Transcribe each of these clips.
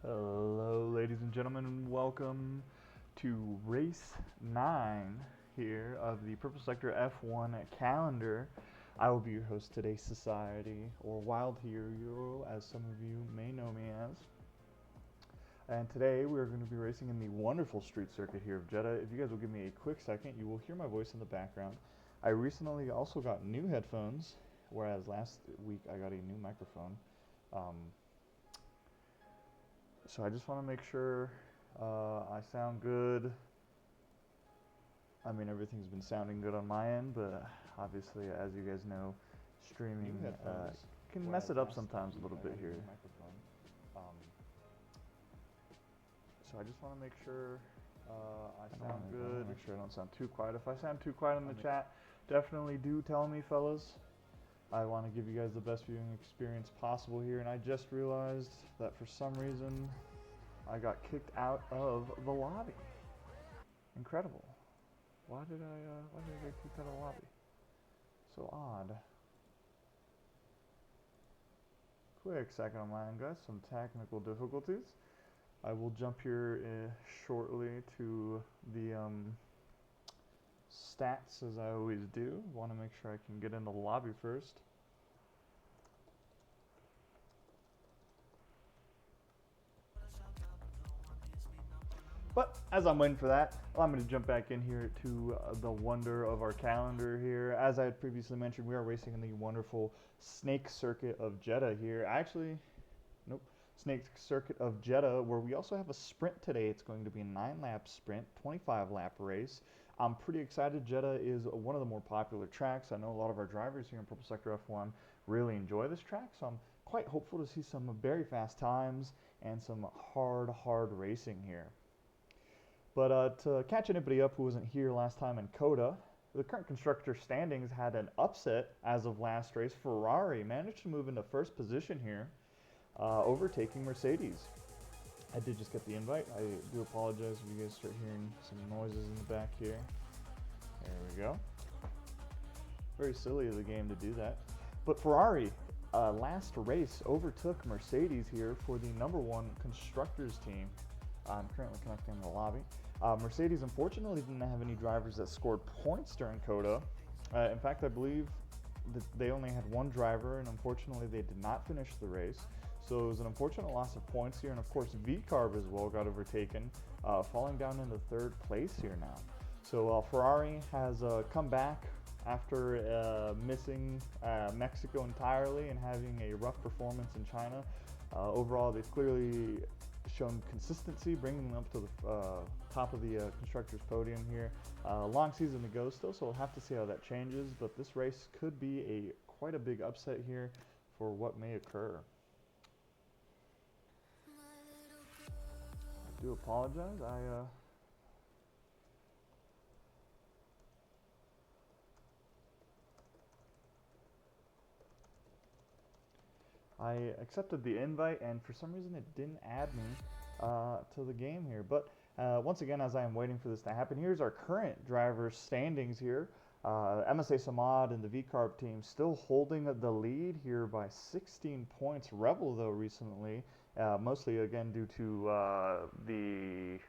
Hello, ladies and gentlemen, and welcome to race 9 here of the Purple Sector F1 calendar. I will be your host today, Society, or Wild Hero, as some of you may know me as. And today we're going to be racing in the wonderful street circuit here of Jeddah. If you guys will give me a quick second, you will hear my voice in the background. I recently also got new headphones, whereas last week I got a new microphone. So I just want to make sure I sound good. I mean, everything's been sounding good on my end, but obviously, as you guys know, streaming can mess it up sometimes a little bit here. So I just want to make sure I sound good. Make sure I don't sound too quiet. If I sound too quiet in the chat, definitely do tell me, fellas. I want to give you guys the best viewing experience possible here, and I just realized that for some reason I got kicked out of the lobby. Incredible. Why did I get kicked out of the lobby? So odd. Quick second on my end, guys. Some technical difficulties. I will jump here shortly to the stats, as I always do. Want to make sure I can get in the lobby first. But as I'm waiting for that, I'm going to jump back in here to the wonder of our calendar here. As I had previously mentioned, we are racing in the wonderful Snake Circuit of Jeddah here. Snake Circuit of Jeddah, where we also have a sprint today. It's going to be a 9-lap sprint, 25-lap race. I'm pretty excited. Jeddah is one of the more popular tracks. I know a lot of our drivers here in Purple Sector F1 really enjoy this track, so I'm quite hopeful to see some very fast times and some hard racing here. But to catch anybody up who wasn't here last time in COTA, the current constructor standings had an upset as of last race. Ferrari managed to move into first position here, overtaking Mercedes. I did just get the invite. I do apologize if you guys start hearing some noises in the back here. There we go. Very silly of the game to do that. But Ferrari, last race, overtook Mercedes here for the #1 constructors team. I'm currently connecting in the lobby. Mercedes, unfortunately, didn't have any drivers that scored points during COTA. In fact, I believe that they only had one driver, and unfortunately, they did not finish the race. So it was an unfortunate loss of points here, and of course, VCarb as well got overtaken, falling down into third place here now. So Ferrari has come back after missing Mexico entirely and having a rough performance in China. Overall, they've clearly shown consistency, bringing them up to the top of the constructors podium here. Long season to go still, so we'll have to see how that changes, but this race could be quite a big upset here for what may occur. I do apologize. I accepted the invite, and for some reason it didn't add me to the game here. But once again, as I am waiting for this to happen, here's our current driver's standings here. MSA Samad and the VCarb team still holding the lead here by 16 points. Rebel, though, recently mostly again due to the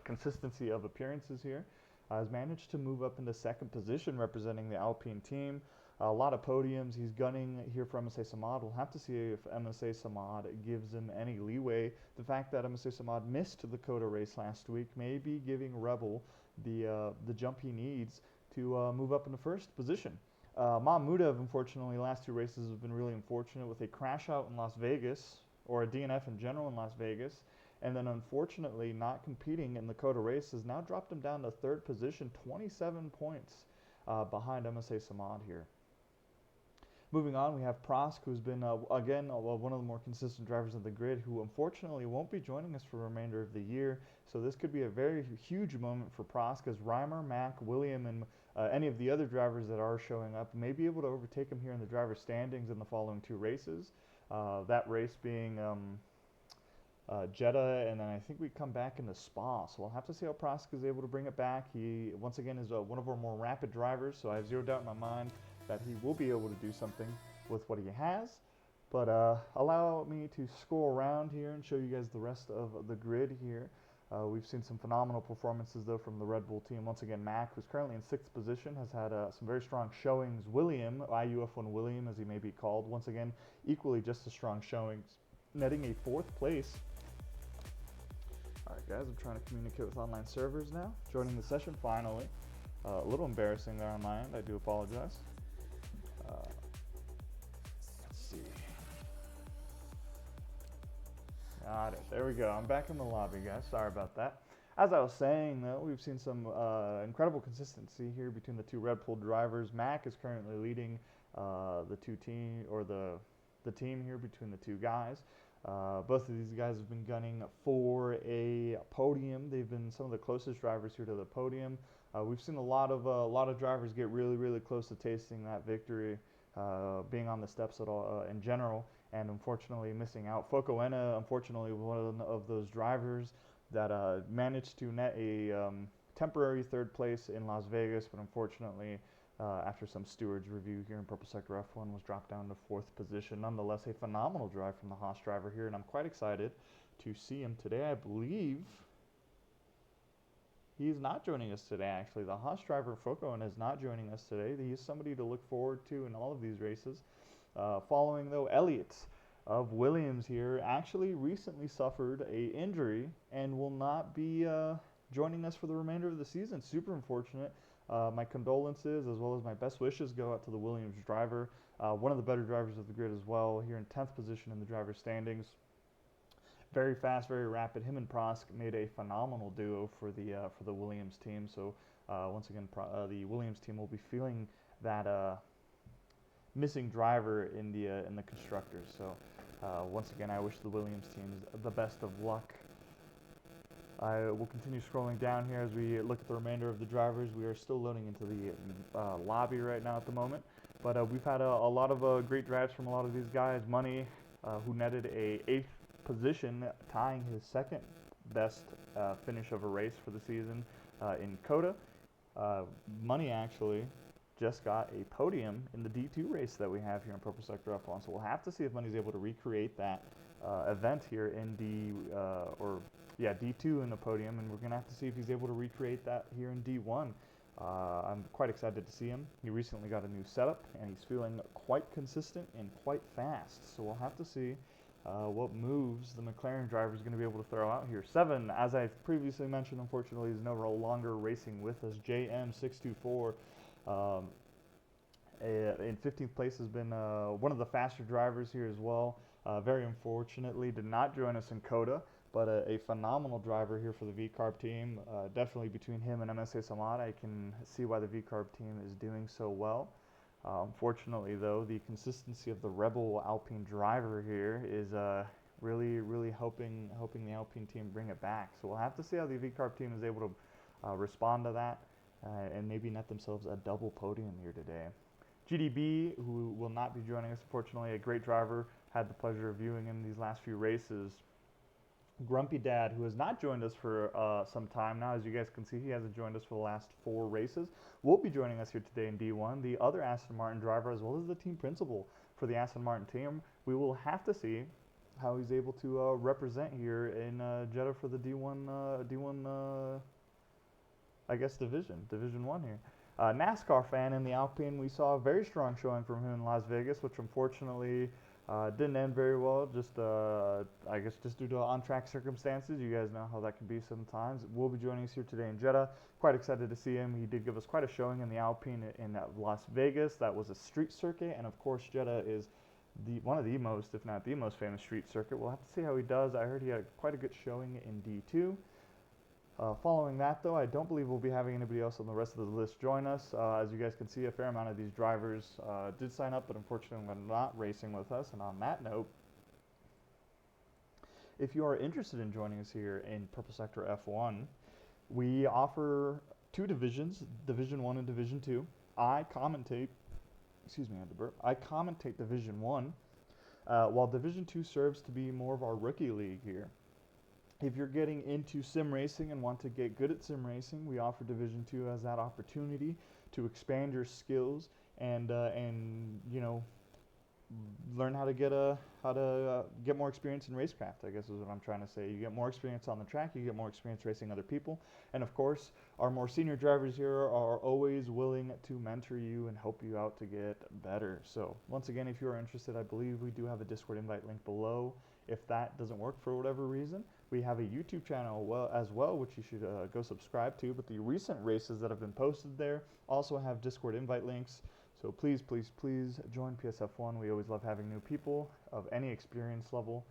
consistency of appearances here. Has managed to move up into second position representing the Alpine team. A lot of podiums. He's gunning here for MSA Samad. We'll have to see if MSA Samad gives him any leeway. The fact that MSA Samad missed the COTA race last week may be giving Rebel the jump he needs to move up into first position. Mahmudev, unfortunately, last two races have been really unfortunate with a crash out in Las Vegas, or a DNF in general in Las Vegas, and then unfortunately not competing in the COTA race has now dropped him down to third position, 27 points behind MSA Samad here. Moving on, we have Prosk, who's been, again, one of the more consistent drivers of the grid, who unfortunately won't be joining us for the remainder of the year. So this could be a very huge moment for Prosk, as Reimer, Mack, William, and any of the other drivers that are showing up may be able to overtake him here in the driver standings in the following two races. That race being Jeddah, and then I think we come back into Spa. So we'll have to see how Prosk is able to bring it back. He, once again, is one of our more rapid drivers, so I have zero doubt in my mind that he will be able to do something with what he has. But allow me to scroll around here and show you guys the rest of the grid here. We've seen some phenomenal performances, though, from the Red Bull team. Once again, Mack, who's currently in 6th position, has had some very strong showings. William, IUF1 William, as he may be called, once again, equally just as strong showings, netting a 4th place. All right, guys, I'm trying to communicate with online servers now. Joining the session, finally. A little embarrassing there on my end. I do apologize. Let's see. Got it. There we go. I'm back in the lobby, guys. Sorry about that. As I was saying, though, we've seen some incredible consistency here between the two Red Bull drivers. Mack is currently leading the team here between the two guys. Both of these guys have been gunning for a podium. They've been some of the closest drivers here to the podium. We've seen a lot of drivers get really close to tasting that victory, being on the steps at all in general, and unfortunately missing out. Focoena, unfortunately, one of those drivers that managed to net a temporary 3rd place in Las Vegas, but unfortunately, after some stewards review here in Purple Sector F1, was dropped down to 4th position. Nonetheless, a phenomenal drive from the Haas driver here, and I'm quite excited to see him today. I believe he's not joining us today, actually. The Haas driver, Focoena, is not joining us today. He's somebody to look forward to in all of these races. Following, though, Elliott of Williams here actually recently suffered a injury and will not be joining us for the remainder of the season. Super unfortunate. My condolences as well as my best wishes go out to the Williams driver, one of the better drivers of the grid as well, here in 10th position in the driver's standings. Very fast, very rapid. Him and Prosk made a phenomenal duo for the Williams team. So once again, the Williams team will be feeling that missing driver in the constructors. So once again, I wish the Williams team the best of luck. I will continue scrolling down here as we look at the remainder of the drivers. We are still loading into the lobby right now at the moment. But we've had a lot of great drives from a lot of these guys. Money, who netted a 8th position, tying his 2nd best finish of a race for the season in COTA. Money actually just got a podium in the D2 race that we have here in Purple Sector F1. So we'll have to see if Money's able to recreate that event here in D2 in the podium, and we're going to have to see if he's able to recreate that here in D1. I'm quite excited to see him. He recently got a new setup, and he's feeling quite consistent and quite fast. So we'll have to see what moves the McLaren driver is going to be able to throw out here. 7, as I previously mentioned, unfortunately, is no longer racing with us. JM624 in 15th place has been one of the faster drivers here as well. Very unfortunately, did not join us in COTA, but a phenomenal driver here for the VCARB team. Definitely between him and MSA Samad, I can see why the VCARB team is doing so well. Unfortunately, though, the consistency of the Rebel Alpine driver here is really helping the Alpine team bring it back. So we'll have to see how the VCARB team is able to respond to that and maybe net themselves a double podium here today. GDB, who will not be joining us, unfortunately, a great driver. Had the pleasure of viewing him these last few races. Grumpy Dad, who has not joined us for some time now. As you guys can see, he hasn't joined us for the last 4 races. Will be joining us here today in D1. The other Aston Martin driver, as well as the team principal for the Aston Martin team. We will have to see how he's able to represent here in Jeddah for the D1 I guess Division 1 here. NASCAR fan in the Alpine, we saw a very strong showing from him in Las Vegas, which unfortunately didn't end very well. Just I guess just due to on-track circumstances. You guys know how that can be sometimes. Will be joining us here today in Jeddah. Quite excited to see him. He did give us quite a showing in the Alpine in Las Vegas. That was a street circuit, and of course Jeddah is one of the most, if not the most famous street circuit. We'll have to see how he does. I heard he had quite a good showing in D2. Following that, though, I don't believe we'll be having anybody else on the rest of the list join us. As you guys can see, a fair amount of these drivers did sign up, but unfortunately are not racing with us. And on that note, if you are interested in joining us here in Purple Sector F1, we offer two divisions, Division 1 and Division 2. I commentate Division 1, while Division 2 serves to be more of our rookie league here. If you're getting into sim racing and want to get good at sim racing, we offer Division 2 as that opportunity to expand your skills and you know, learn how to get more experience in racecraft, I guess is what I'm trying to say. You get more experience on the track, you get more experience racing other people, and of course, our more senior drivers here are always willing to mentor you and help you out to get better. So once again, if you are interested, I believe we do have a Discord invite link below. If that doesn't work for whatever reason, we have a YouTube channel as well, which you should go subscribe to. But the recent races that have been posted there also have Discord invite links. So please, please, please join PSF1. We always love having new people of any experience level.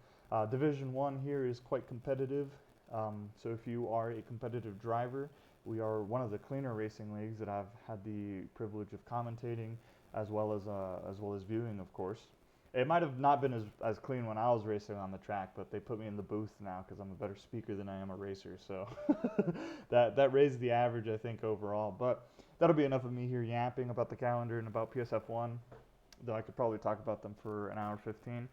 Division 1 here is quite competitive. So if you are a competitive driver, we are one of the cleaner racing leagues that I've had the privilege of commentating as well as viewing, of course. It might have not been as clean when I was racing on the track, but they put me in the booth now because I'm a better speaker than I am a racer. So that raised the average, I think, overall. But that'll be enough of me here yapping about the calendar and about PSF1, though I could probably talk about them for an hour 15.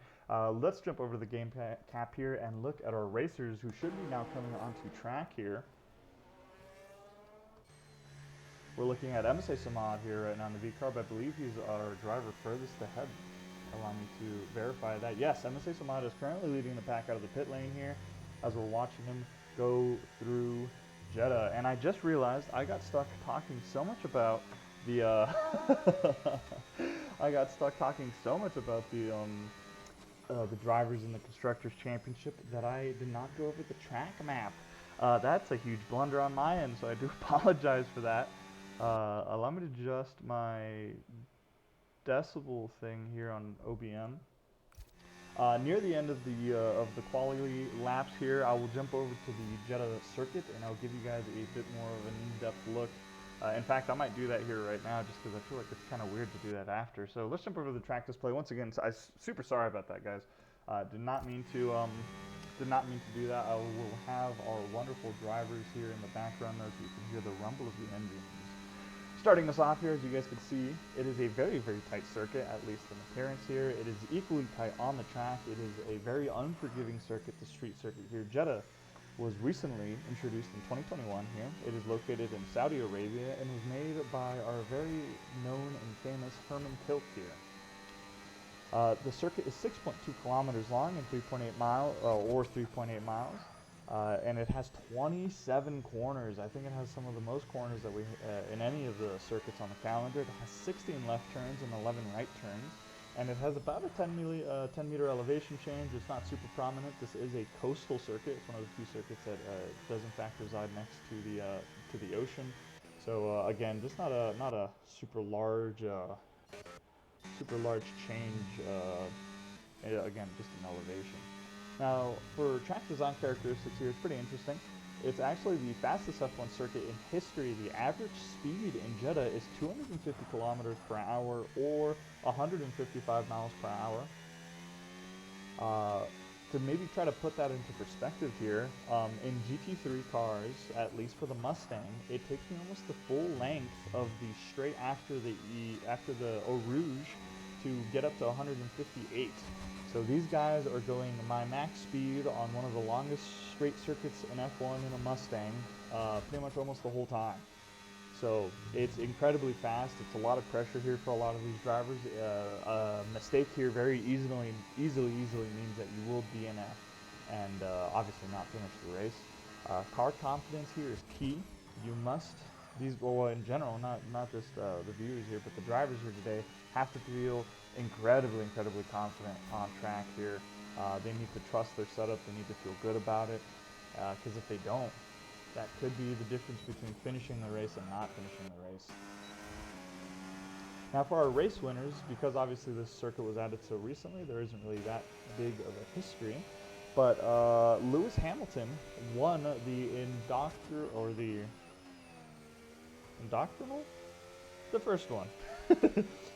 Let's jump over to the game cap here and look at our racers who should be now coming onto track here. We're looking at MSA Samad here right now in the V-Carb. I believe he's our driver furthest ahead. Allow me to verify that. Yes, MSA Samad is currently leading the pack out of the pit lane here as we're watching him go through Jeddah. And I just realized I got stuck talking so much about the the drivers in the Constructors Championship that I did not go over the track map. That's a huge blunder on my end, so I do apologize for that. Allow me to adjust my decibel thing here on OBM. Near the end of the quality laps here, I will jump over to the Jeddah circuit and I'll give you guys a bit more of an in-depth look. In fact, I might do that here right now just because I feel like it's kind of weird to do that after. So let's jump over to the track display. Once again, I'm super sorry about that, guys. Did not mean to do that. I will have our wonderful drivers here in the background though, so you can hear the rumble of the engines. Starting us off here, as you guys can see, it is a very, very tight circuit, at least in appearance here. It is equally tight on the track. It is a very unforgiving circuit, the street circuit here. Jeddah was recently introduced in 2021 here. It is located in Saudi Arabia and was made by our very known and famous Herman Tilke here. The circuit is 6.2 kilometers long and 3.8 miles, and it has 27 corners. I think it has some of the most corners that we in any of the circuits on the calendar. It has 16 left turns and 11 right turns, and it has about a 10 meter elevation change. It's not super prominent. This is a coastal circuit. It's one of the few circuits that does in fact reside next to the ocean. So again, just not a super large change. Again, just an elevation. Now, for track design characteristics here, it's pretty interesting. It's actually the fastest F1 circuit in history. The average speed in Jeddah is 250 kilometers per hour or 155 miles per hour. To maybe try to put that into perspective here, in GT3 cars, at least for the Mustang, it takes me almost the full length of the straight after the Eau Rouge to get up to 158. So these guys are going my max speed on one of the longest straight circuits in F1 in a Mustang, pretty much almost the whole time. So it's incredibly fast. It's a lot of pressure here for a lot of these drivers. A mistake here very easily means that you will DNF and obviously not finish the race. Car confidence here is key. You must, well, in general, not just the viewers here, but the drivers here today have to feel incredibly confident on track here. They need to trust their setup. They need to feel good about it, because if they don't, that could be the difference between finishing the race and not finishing the race. Now for our race winners, because obviously this circuit was added so recently, there isn't really that big of a history. But Lewis Hamilton won the indoctrinal? The first one.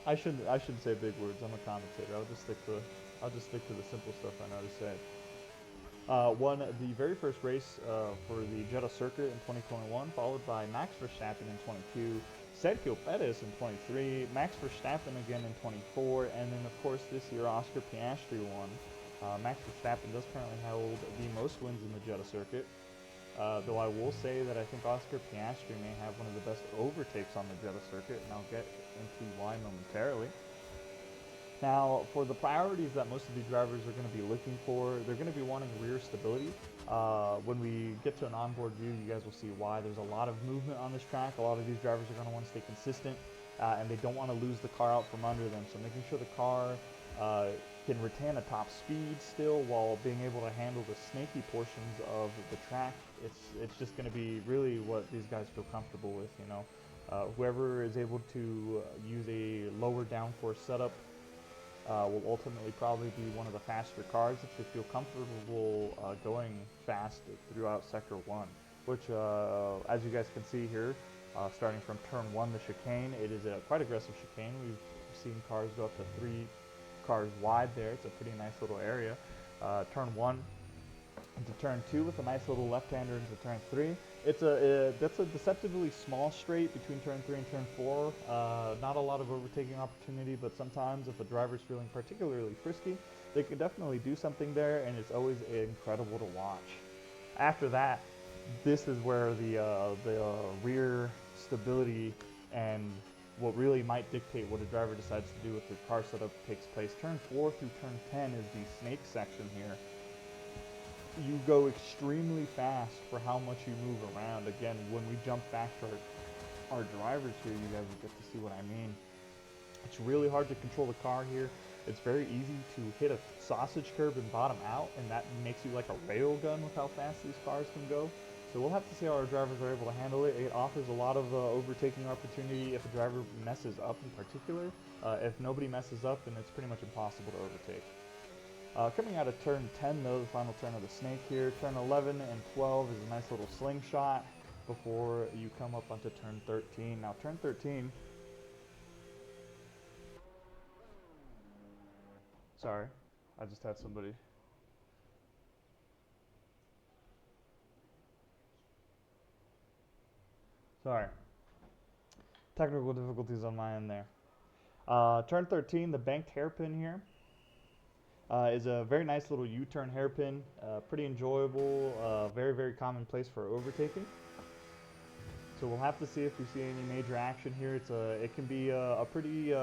I shouldn't say big words. I'm a commentator. I'll just stick to the simple stuff I know to say. Won the very first race for the Jeddah circuit in 2021, followed by Max Verstappen in 22, Sergio Perez in 23, Max Verstappen again in 24, and then of course this year Oscar Piastri won. Max Verstappen does currently hold the most wins in the Jeddah circuit, though I will say that I think Oscar Piastri may have one of the best overtakes on the Jeddah circuit, and I'll get into why momentarily. Now, for the priorities that most of these drivers are going to be looking for, they're going to be wanting rear stability. When we get to an onboard view, you guys will see why. There's a lot of movement on this track. A lot of these drivers are going to want to stay consistent, and they don't want to lose the car out from under them. So making sure the car can retain a top speed still while being able to handle the snaky portions of the track, it's just going to be really what these guys feel comfortable with, you know. Whoever is able to use a lower downforce setup will ultimately probably be one of the faster cars if they feel comfortable going fast throughout Sector 1, which, as you guys can see here, starting from Turn 1, the chicane, it is a quite aggressive chicane. We've seen cars go up to 3 cars wide there. It's a pretty nice little area. Turn 1 into Turn 2 with a nice little left-hander into Turn 3. That's a deceptively small straight between Turn 3 and Turn 4. Not a lot of overtaking opportunity, but sometimes if a driver's feeling particularly frisky, they can definitely do something there, and it's always incredible to watch. After that, this is where the rear stability and what really might dictate what a driver decides to do with their car setup takes place. Turn 4 through Turn 10 is the snake section here. You go extremely fast for how much you move around. Again, when we jump back to our drivers here, you guys will get to see what I mean. It's really hard to control the car here. It's very easy to hit a sausage curb and bottom out, and that makes you like a rail gun with how fast these cars can go. So we'll have to see how our drivers are able to handle it. It offers a lot of overtaking opportunity if a driver messes up in particular. If nobody messes up, then it's pretty much impossible to overtake. Coming out of Turn 10 though, the final turn of the snake here, Turn 11 and 12 is a nice little slingshot before you come up onto Turn 13. Now Turn 13, sorry, I just had somebody. Sorry, technical difficulties on my end there. Turn 13, the banked hairpin here. Is a very nice little U-turn hairpin, pretty enjoyable, very common place for overtaking. So we'll have to see if we see any major action here. It can be a pretty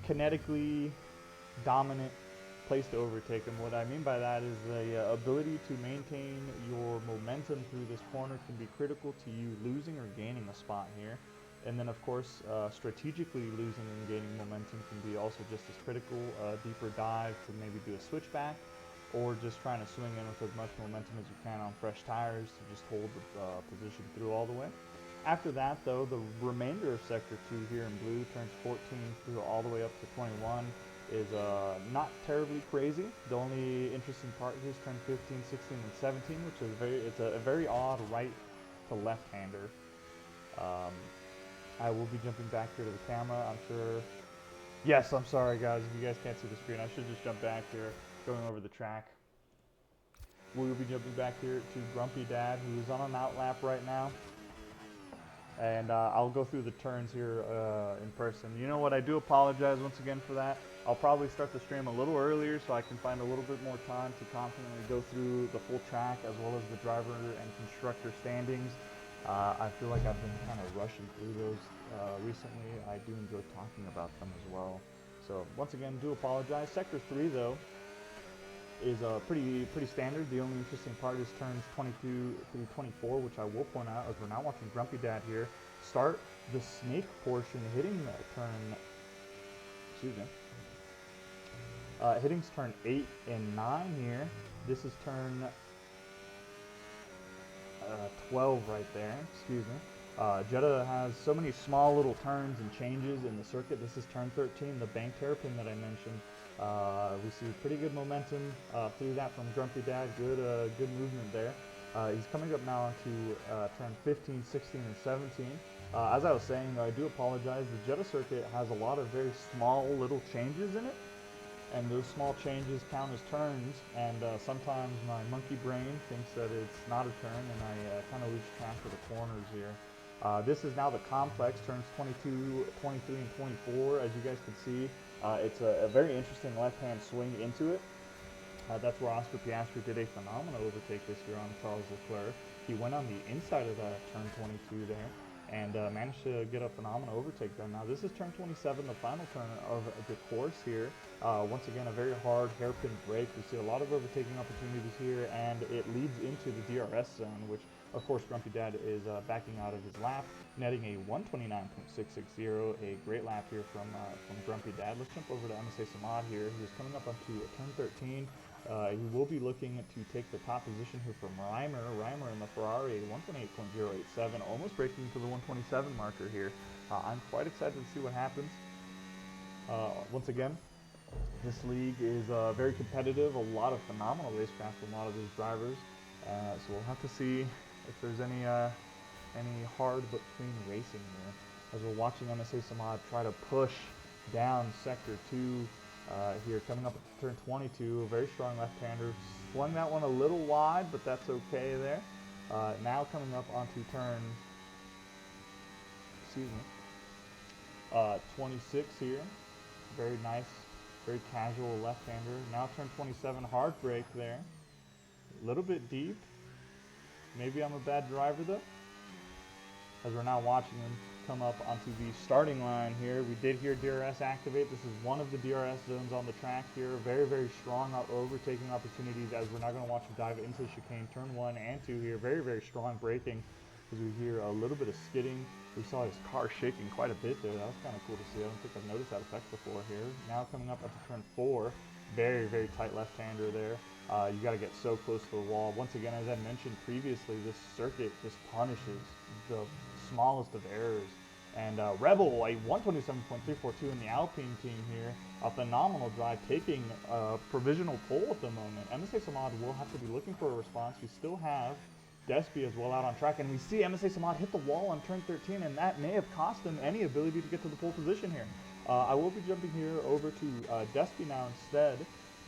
kinetically dominant place to overtake, and what I mean by that is the ability to maintain your momentum through this corner can be critical to you losing or gaining a spot here. And then, of course, strategically losing and gaining momentum can be also just as critical. Deeper dive to maybe do a switchback, or just trying to swing in with as much momentum as you can on fresh tires to just hold the position through all the way. After that, though, the remainder of Sector 2 here in blue, turns 14 through all the way up to 21, is not terribly crazy. The only interesting part here is turn 15, 16, and 17, which is a very odd right to left-hander. I will be jumping back here to the camera, I'm sure. Yes, I'm sorry guys, if you guys can't see the screen, I should just jump back here, going over the track. We will be jumping back here to Grumpy Dad, who is on an outlap right now. And I'll go through the turns here in person. You know what, I do apologize once again for that. I'll probably start the stream a little earlier so I can find a little bit more time to confidently go through the full track as well as the driver and constructor standings. I feel like I've been kind of rushing through those recently. I do enjoy talking about them as well. So once again, do apologize. Sector 3 though is pretty standard. The only interesting part is turns 22 through 24, which I will point out as we're now watching Grumpy Dad here start the snake portion, hitting turn, excuse me, hitting turn 8 and 9 here. This is turn 12 right there, excuse me. Jeddah has so many small little turns and changes in the circuit. This is turn 13, the banked hairpin that I mentioned. We see pretty good momentum through that from Grumpy Dad. Good movement there. He's coming up now to turn 15, 16, and 17. As I was saying, I do apologize. The Jeddah circuit has a lot of very small little changes in it, and those small changes count as turns, and sometimes my monkey brain thinks that it's not a turn, and I kind of lose track of the corners here. This is now the complex, turns 22, 23, and 24. As you guys can see, it's a very interesting left-hand swing into it. That's where Oscar Piastri did a phenomenal overtake this year on Charles Leclerc. He went on the inside of that turn 22 there and managed to get a phenomenal overtake there. Now this is turn 27, the final turn of the course here. Once again, a very hard hairpin break. We see a lot of overtaking opportunities here, and it leads into the DRS zone, which of course Grumpy Dad is backing out of his lap, netting a 129.660, a great lap here from Grumpy Dad. Let's jump over to MSA Samad here. He's coming up onto turn 13. He will be looking to take the top position here from Reimer. Reimer in the Ferrari, 128.087, almost breaking to the 127 marker here. I'm quite excited to see what happens. Once again, this league is very competitive, a lot of phenomenal racecraft from a lot of these drivers. So we'll have to see if there's any hard but clean racing here. As we're watching MSA Samad try to push down Sector 2 here, coming up at turn 22, a very strong left-hander. Swung that one a little wide, but that's okay there. Now coming up onto turn, excuse me, 26 here. Very nice, very casual left-hander. Now turn 27, hard break there. A little bit deep. Maybe I'm a bad driver though. As we're now watching him come up onto the starting line here. We did hear DRS activate. This is one of the DRS zones on the track here. Very, very strong overtaking opportunities as we're now going to watch him dive into the chicane, turn 1 and 2 here. Very, very strong braking as we hear a little bit of skidding. We saw his car shaking quite a bit there. That was kind of cool to see. I don't think I've noticed that effect before here. Now coming up onto turn 4. Very, very tight left-hander there. You got to get so close to the wall. Once again, as I mentioned previously, this circuit just punishes the smallest of errors. And Rebel, a 127.342 in the Alpine team here, a phenomenal drive, taking a provisional pole at the moment. MSA Samad will have to be looking for a response. We still have Despy as well out on track, and we see MSA Samad hit the wall on turn 13, and that may have cost him any ability to get to the pole position here. I will be jumping here over to Despy now instead,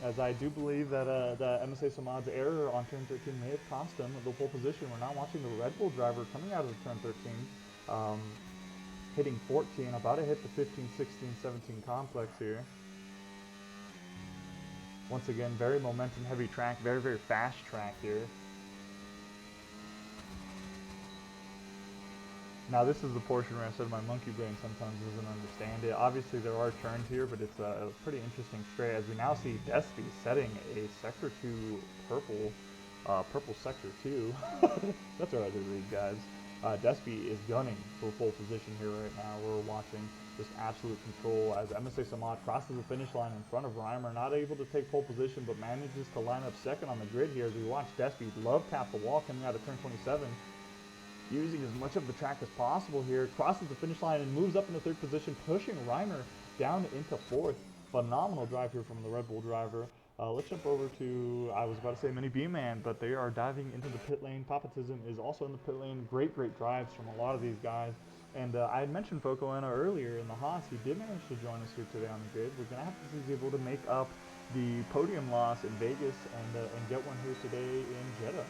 as I do believe that MSA Samad's error on turn 13 may have cost him the pole position. We're now watching the Red Bull driver coming out of turn 13, hitting 14, about to hit the 15, 16, 17 complex here. Once again, very momentum heavy track, very, very fast track here. Now this is the portion where I said my monkey brain sometimes doesn't understand it. Obviously there are turns here, but it's a pretty interesting straight as we now see Despy setting a Sector 2 purple Sector 2. That's what I did read, guys. Despy is gunning for pole position here right now. We're watching just absolute control as MSA Samad crosses the finish line in front of Reimer, not able to take pole position, but manages to line up second on the grid here as we watch Despy love tap the wall coming out of turn 27. Using as much of the track as possible here, crosses the finish line and moves up into third position, pushing Reimer down into fourth. Phenomenal drive here from the Red Bull driver. Let's jump over to, I was about to say Mini B-Man, but they are diving into the pit lane. Papatism is also in the pit lane. Great drives from a lot of these guys. And I had mentioned Focoena earlier in the Haas. He did manage to join us here today on the grid. We're going to have to see if he's able to make up the podium loss in Vegas and get one here today in Jeddah.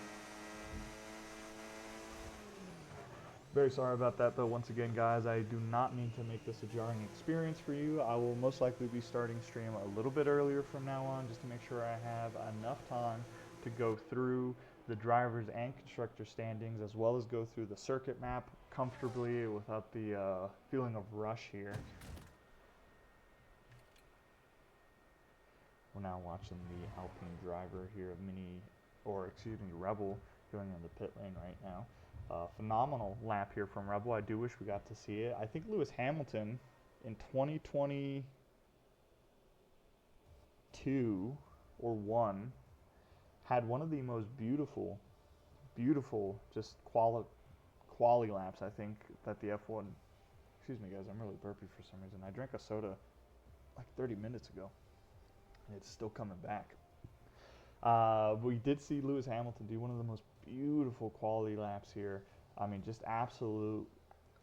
Very sorry about that though. Once again, guys, I do not mean to make this a jarring experience for you. I will most likely be starting stream a little bit earlier from now on just to make sure I have enough time to go through the drivers and constructor standings, as well as go through the circuit map comfortably without the feeling of rush here. We're now watching the Alpine driver here, Rebel, going in the pit lane right now. Phenomenal lap here from Rebel. I do wish we got to see it. I think Lewis Hamilton in 2022 or 1 had one of the most beautiful just quali laps, I think, that the F1. Excuse me, guys, I'm really burpy for some reason. I drank a soda like 30 minutes ago. It's still coming back. We did see Lewis Hamilton do one of the most beautiful quality laps here. I mean, just absolute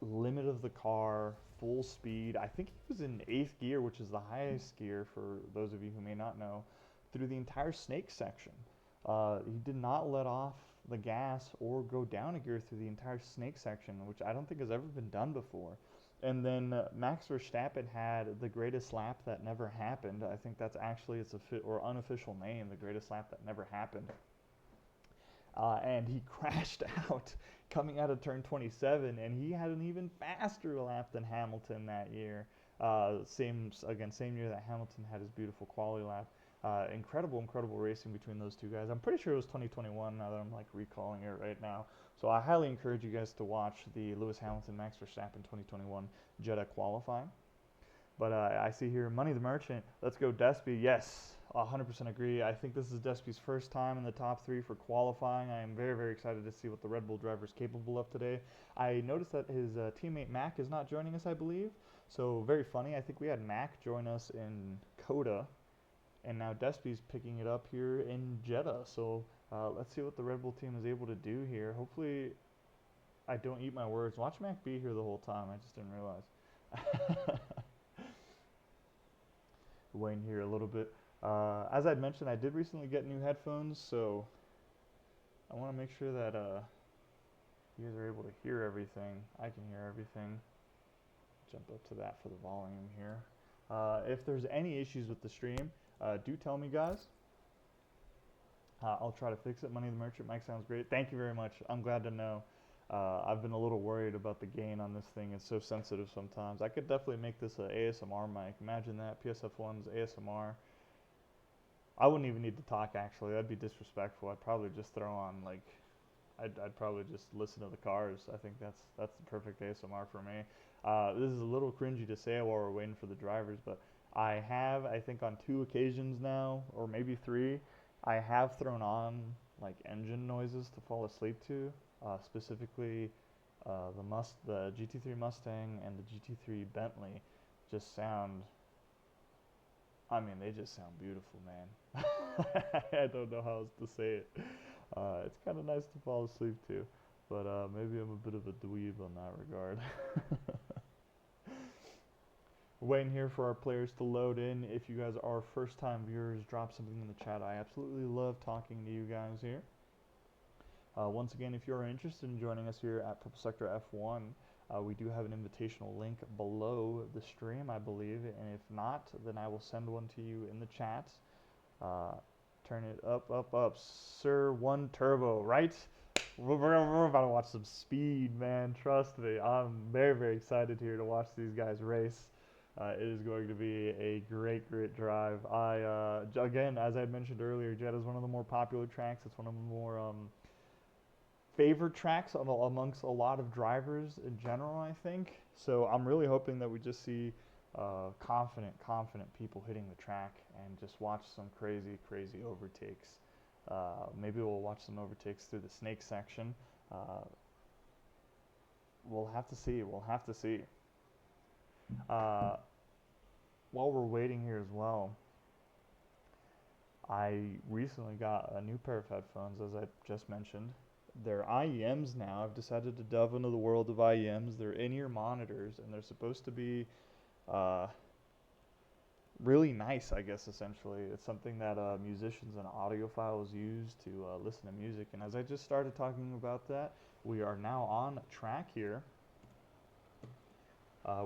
limit of the car, full speed. I think he was in 8th gear, which is the highest gear for those of you who may not know, through the entire snake section. He did not let off the gas or go down a gear through the entire snake section, which I don't think has ever been done before. And then Max Verstappen had the greatest lap that never happened. I think that's actually its unofficial name, the greatest lap that never happened. And he crashed out coming out of turn 27, and he had an even faster lap than Hamilton that year. Same year that Hamilton had his beautiful quali lap. Incredible racing between those two guys. I'm pretty sure it was 2021 now that I'm like recalling it right now. So I highly encourage you guys to watch the Lewis Hamilton Max Verstappen 2021 Jeddah qualifying. But I see here Money the Merchant. Let's go Despy. Yes, 100% agree. I think this is Despy's first time in the top 3 for qualifying. I am very excited to see what the Red Bull driver is capable of today. I noticed that his teammate Mac is not joining us, I believe. So very funny. I think we had Mac join us in Coda, and now Despy's picking it up here in Jeddah. So let's see what the Red Bull team is able to do here. Hopefully I don't eat my words. Watch Mac be here the whole time. I just didn't realize. Waiting here a little bit. As I'd mentioned, I did recently get new headphones, so I want to make sure that you guys are able to hear everything. I can hear everything. Jump up to that for the volume here. If there's any issues with the stream, do tell me, guys. I'll try to fix it. Money the Merchant mic sounds great. Thank you very much. I'm glad to know. I've been a little worried about the gain on this thing. It's so sensitive sometimes. I could definitely make this an ASMR mic. Imagine that, PSF1's ASMR. I wouldn't even need to talk, actually. That'd be disrespectful. I'd probably just throw on, like, I'd probably just listen to the cars. I think that's the perfect ASMR for me. This is a little cringy to say while we're waiting for the drivers, but I have, I think on 2 occasions now, or maybe 3, I have thrown on, like, engine noises to fall asleep to. Specifically the GT3 Mustang and the GT3 Bentley just sound, I mean, they just sound beautiful, man. I don't know how else to say it. It's kind of nice to fall asleep to, but maybe I'm a bit of a dweeb on that regard. Waiting here for our players to load in. If you guys are first-time viewers, drop something in the chat. I absolutely love talking to you guys here. Once again, if you're interested in joining us here at Purple Sector F1, we do have an invitational link below the stream, I believe, and if not, then I will send one to you in the chat. Turn it up, Sir 1 Turbo, right? We're about to watch some speed, man, trust me. I'm very excited here to watch these guys race. It is going to be a great drive. Again, as I mentioned earlier, Jeddah is one of the more popular tracks. It's one of the more favored tracks amongst a lot of drivers in general, I think. So I'm really hoping that we just see confident people hitting the track and just watch some crazy overtakes. Maybe we'll watch some overtakes through the snake section. We'll have to see. While we're waiting here as well, I recently got a new pair of headphones, as I just mentioned. They're IEMs now. I've decided to delve into the world of IEMs. They're in-ear monitors, and they're supposed to be really nice, I guess, essentially. It's something that musicians and audiophiles use to listen to music. And as I just started talking about that, we are now on track here.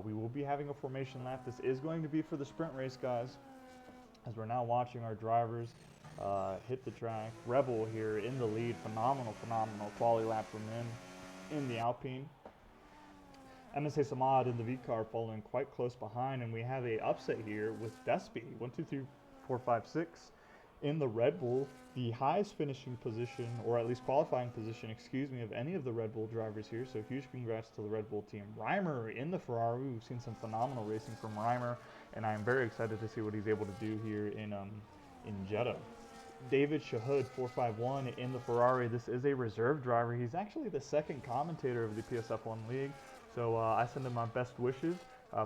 We will be having a formation lap. This is going to be for the sprint race, guys, as we're now watching our drivers hit the track. Rebel here in the lead. Phenomenal quality lap from him in the Alpine. MSA Samad in the V car following quite close behind, and we have a upset here with Despy. 1, 2, 3, 4, 5, 6 in the Red Bull, the highest finishing position, or at least qualifying position, excuse me, of any of the Red Bull drivers here. So huge congrats to the Red Bull team. Reimer in the Ferrari. We've seen some phenomenal racing from Reimer, and I'm very excited to see what he's able to do here in Jeddah. David Shahud 451 in the Ferrari. This is a reserve driver. He's actually the second commentator of the PSF1 league. So I send him my best wishes.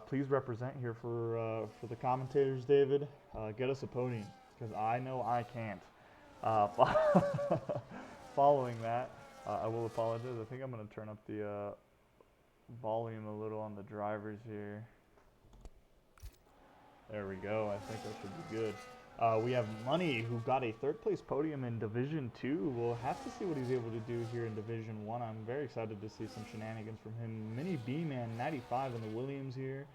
Please represent here for the commentators, David. Get us a podium, because I know I can't. Following that, I will apologize. I think I'm going to turn up the volume a little on the drivers here. There we go. I think that should be good. We have Money, who got a third place podium in Division 2. We'll have to see what he's able to do here in Division 1. I'm very excited to see some shenanigans from him. Mini B-Man 95 in the Williams here.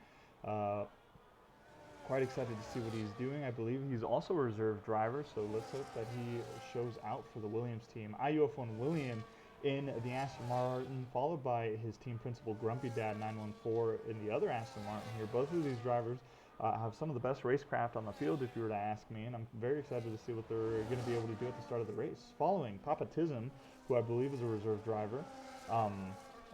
Quite excited to see what he's doing. I believe he's also a reserve driver, so let's hope that he shows out for the Williams team. IUF1 William in the Aston Martin, followed by his team principal Grumpy Dad 914 in the other Aston Martin here. Both of these drivers have some of the best racecraft on the field, if you were to ask me, and I'm very excited to see what they're going to be able to do at the start of the race. Following Papa Tism, who I believe is a reserve driver.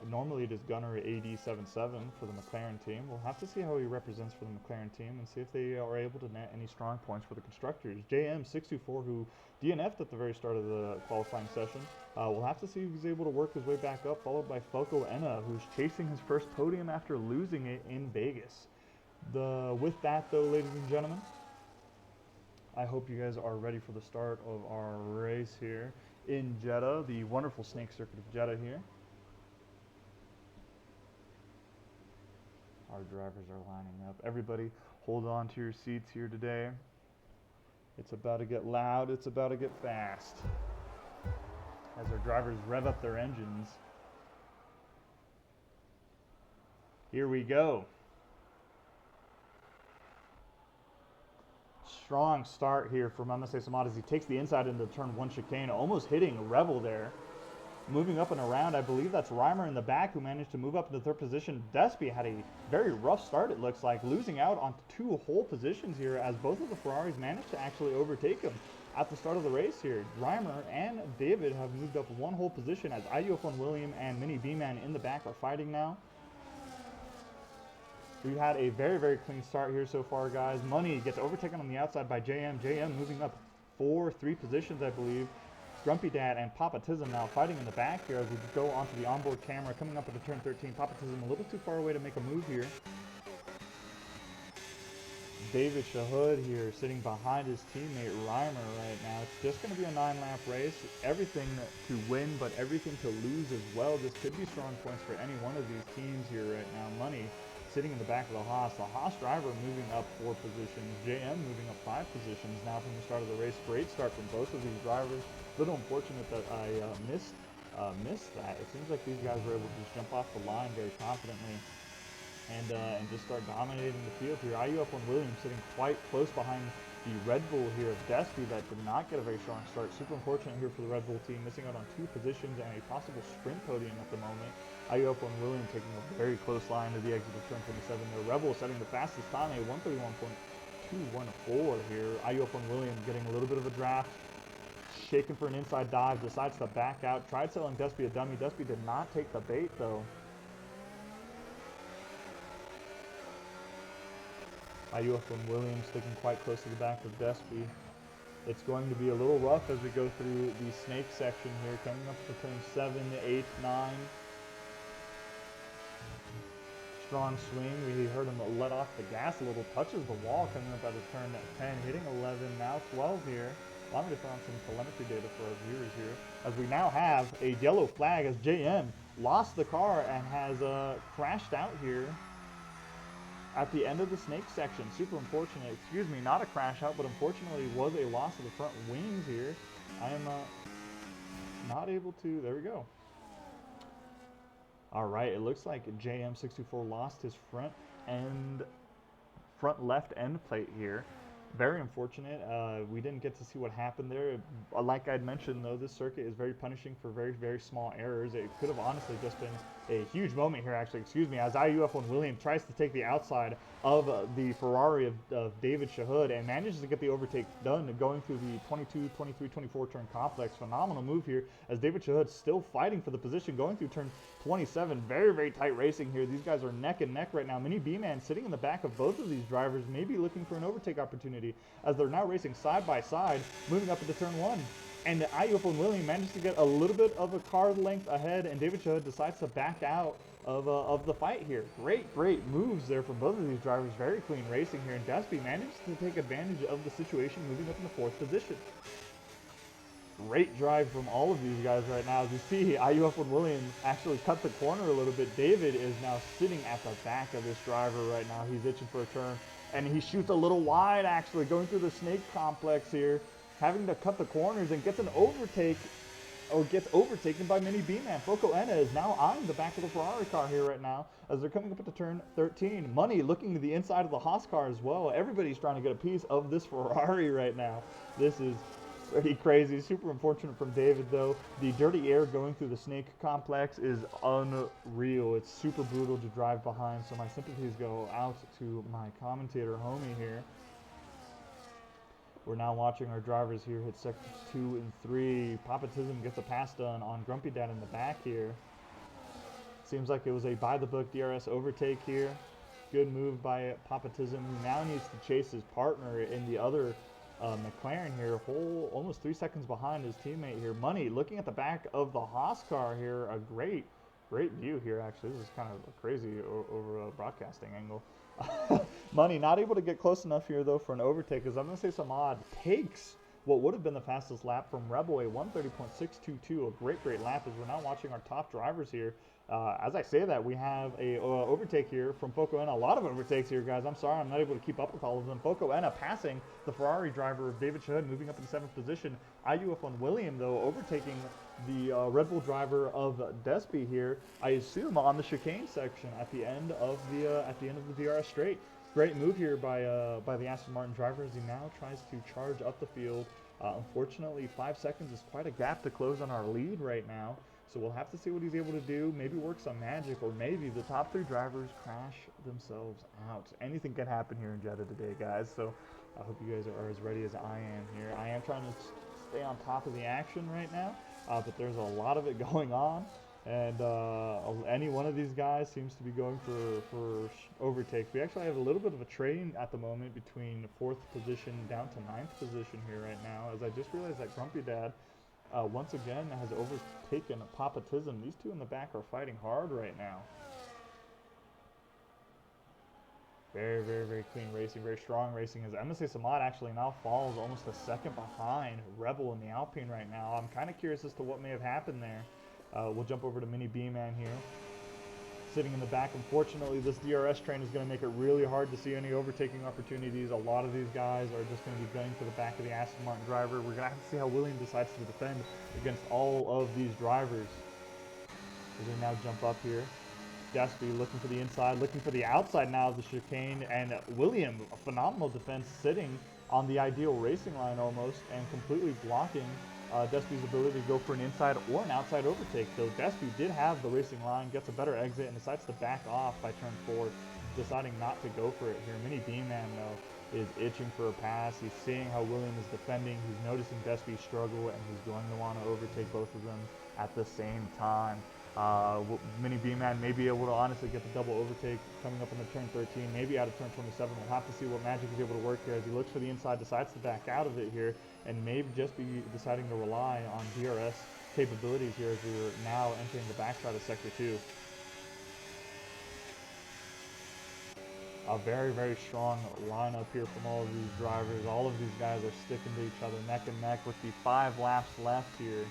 Normally it is Gunner AD77 for the McLaren team. We'll have to see how he represents for the McLaren team and see if they are able to net any strong points for the constructors. JM624, who DNF'd at the very start of the qualifying session. We'll have to see if he's able to work his way back up, followed by Foco Enna, who's chasing his first podium after losing it in Vegas. With that, though, ladies and gentlemen, I hope you guys are ready for the start of our race here in Jeddah, the wonderful snake circuit of Jeddah here. Our drivers are lining up. Everybody, hold on to your seats here today. It's about to get loud. It's about to get fast. As our drivers rev up their engines. Here we go. Strong start here from MSA Samad as he takes the inside into turn 1 chicane, almost hitting Rebel there. Moving up and around, I believe that's Reimer in the back who managed to move up into third position. Despy had a very rough start, it looks like, losing out on 2 whole positions here as both of the Ferraris managed to actually overtake him at the start of the race here. Reimer and David have moved up 1 whole position as IUF1 William and Mini B-Man in the back are fighting now. We've had a very clean start here so far, guys. Money gets overtaken on the outside by JM. JM moving up 3 positions, I believe. Grumpy Dad and Papa Tism now fighting in the back here as we go onto the onboard camera. Coming up into turn 13, Papa Tism a little too far away to make a move here. David Shahud here sitting behind his teammate Reimer right now. It's just going to be a 9-lap race. Everything to win, but everything to lose as well. This could be strong points for any one of these teams here right now. Money sitting in the back of the Haas. The Haas driver moving up 4 positions. JM moving up 5 positions now from the start of the race. Great start from both of these drivers. Little unfortunate that I missed that. It seems like these guys were able to just jump off the line very confidently and just start dominating the field here. IUF1 Williams sitting quite close behind the Red Bull here of Despy that did not get a very strong start. Super unfortunate here for the Red Bull team, missing out on 2 positions and a possible sprint podium at the moment. IUF1 Williams taking a very close line to the exit of turn 27 there. Rebel setting the fastest time, a 1:31.214 here. IUF1 Williams getting a little bit of a draft. Shaking for an inside dive, decides to back out. Tried selling Despy a dummy. Despy did not take the bait, though. IUF1 Williams sticking quite close to the back of Despy. It's going to be a little rough as we go through the snake section here, coming up to turn 7, 8, 9. Strong swing. We heard him let off the gas a little. Touches the wall coming up out of turn 10, hitting 11, now 12 here. Allow me to throw on some telemetry data for our viewers here, as we now have a yellow flag as JM lost the car and has crashed out here at the end of the snake section. Super unfortunate. Excuse me, not a crash out, but unfortunately was a loss of the front wings here. I am not able to. There we go. All right, it looks like JM624 lost his front left end plate here. Very unfortunate. We didn't get to see what happened there. Like I'd mentioned, though, this circuit is very punishing for very, very small errors. It could have honestly just been a huge moment here, actually, excuse me, as IUF1 Williams tries to take the outside of the Ferrari of David Shahud and manages to get the overtake done, going through the 22, 23, 24 turn complex. Phenomenal move here, as David Shahud still fighting for the position, going through turn 27. Very, very tight racing here. These guys are neck and neck right now. Mini B-Man sitting in the back of both of these drivers, maybe looking for an overtake opportunity, as they're now racing side by side, moving up into turn 1. And IUF1 Williams manages to get a little bit of a car length ahead, and David Shahud decides to back out of the fight here. Great moves there from both of these drivers. Very clean racing here, and Despy manages to take advantage of the situation, moving up in the 4th position. Great drive from all of these guys right now. As you see, IUF1 Williams actually cut the corner a little bit. David is now sitting at the back of this driver right now. He's itching for a turn, and he shoots a little wide, actually, going through the snake complex here, having to cut the corners, and gets an overtake, or gets overtaken by Mini B-Man. Foco Enna is now eyeing the back of the Ferrari car here right now, as they're coming up into turn 13. Money looking to the inside of the Haas car as well. Everybody's trying to get a piece of this Ferrari right now. This is pretty crazy. Super unfortunate from David, though. The dirty air going through the snake complex is unreal. It's super brutal to drive behind, so my sympathies go out to my commentator homie here. We're now watching our drivers here hit sectors 2 and 3. Papatism gets a pass done on Grumpy Dad in the back here. Seems like it was a by-the-book DRS overtake here. Good move by Papatism, who now needs to chase his partner in the other McLaren here, almost 3 seconds behind his teammate here. Money looking at the back of the Haas car here. A great view here, actually. This is kind of crazy over a broadcasting angle. Money not able to get close enough here, though, for an overtake, as I'm going to say Samad takes what would have been the fastest lap from Rebel, a 130.622. A great lap, as we're now watching our top drivers here. As I say that, we have a overtake here from Foco Enna. A lot of overtakes here, guys. I'm sorry, I'm not able to keep up with all of them. Foco Enna passing the Ferrari driver of David Shahud, moving up in 7th position. IUF1 Williams, though, overtaking the Red Bull driver of Despy here, I assume on the chicane section at the end of the DRS straight. Great move here by the Aston Martin driver, as he now tries to charge up the field. Unfortunately, 5 seconds is quite a gap to close on our lead right now. So we'll have to see what he's able to do, maybe work some magic, or maybe the top 3 drivers crash themselves out. Anything can happen here in Jeddah today, guys, so I hope you guys are as ready as I am here. I am trying to stay on top of the action right now, but there's a lot of it going on, and any one of these guys seems to be going for overtakes. We actually have a little bit of a train at the moment between 4th position down to 9th position here right now, as I just realized that Grumpy Dad once again has overtaken Papatism. These two in the back are fighting hard right now. Very clean racing, very strong racing, as MSA Samad actually now falls almost a second behind Rebel in the Alpine right now. I'm kind of curious as to what may have happened there. We'll jump over to Mini B-Man here, sitting in the back. Unfortunately, this DRS train is going to make it really hard to see any overtaking opportunities. A lot of these guys are just going to be gunning for the back of the Aston Martin driver. We're going to have to see how William decides to defend against all of these drivers. We're going to now jump up here. Despy looking for the inside, looking for the outside now of the chicane, and William, a phenomenal defense, sitting on the ideal racing line almost, and completely blocking Despy's ability to go for an inside or an outside overtake. Though Despy did have the racing line, gets a better exit, and decides to back off by turn 4, deciding not to go for it here. Mini B-Man, though, is itching for a pass. He's seeing how William is defending. He's noticing Despy struggle, and he's going to want to overtake both of them at the same time. Mini B-Man may be able to honestly get the double overtake coming up on the turn 13, maybe out of turn 27. We'll have to see what magic is able to work here, as he looks for the inside, decides to back out of it here, and may just be deciding to rely on DRS capabilities here, as we're now entering the backside of Sector 2. A very strong lineup here from all of these drivers. All of these guys are sticking to each other neck and neck with the 5 laps left here,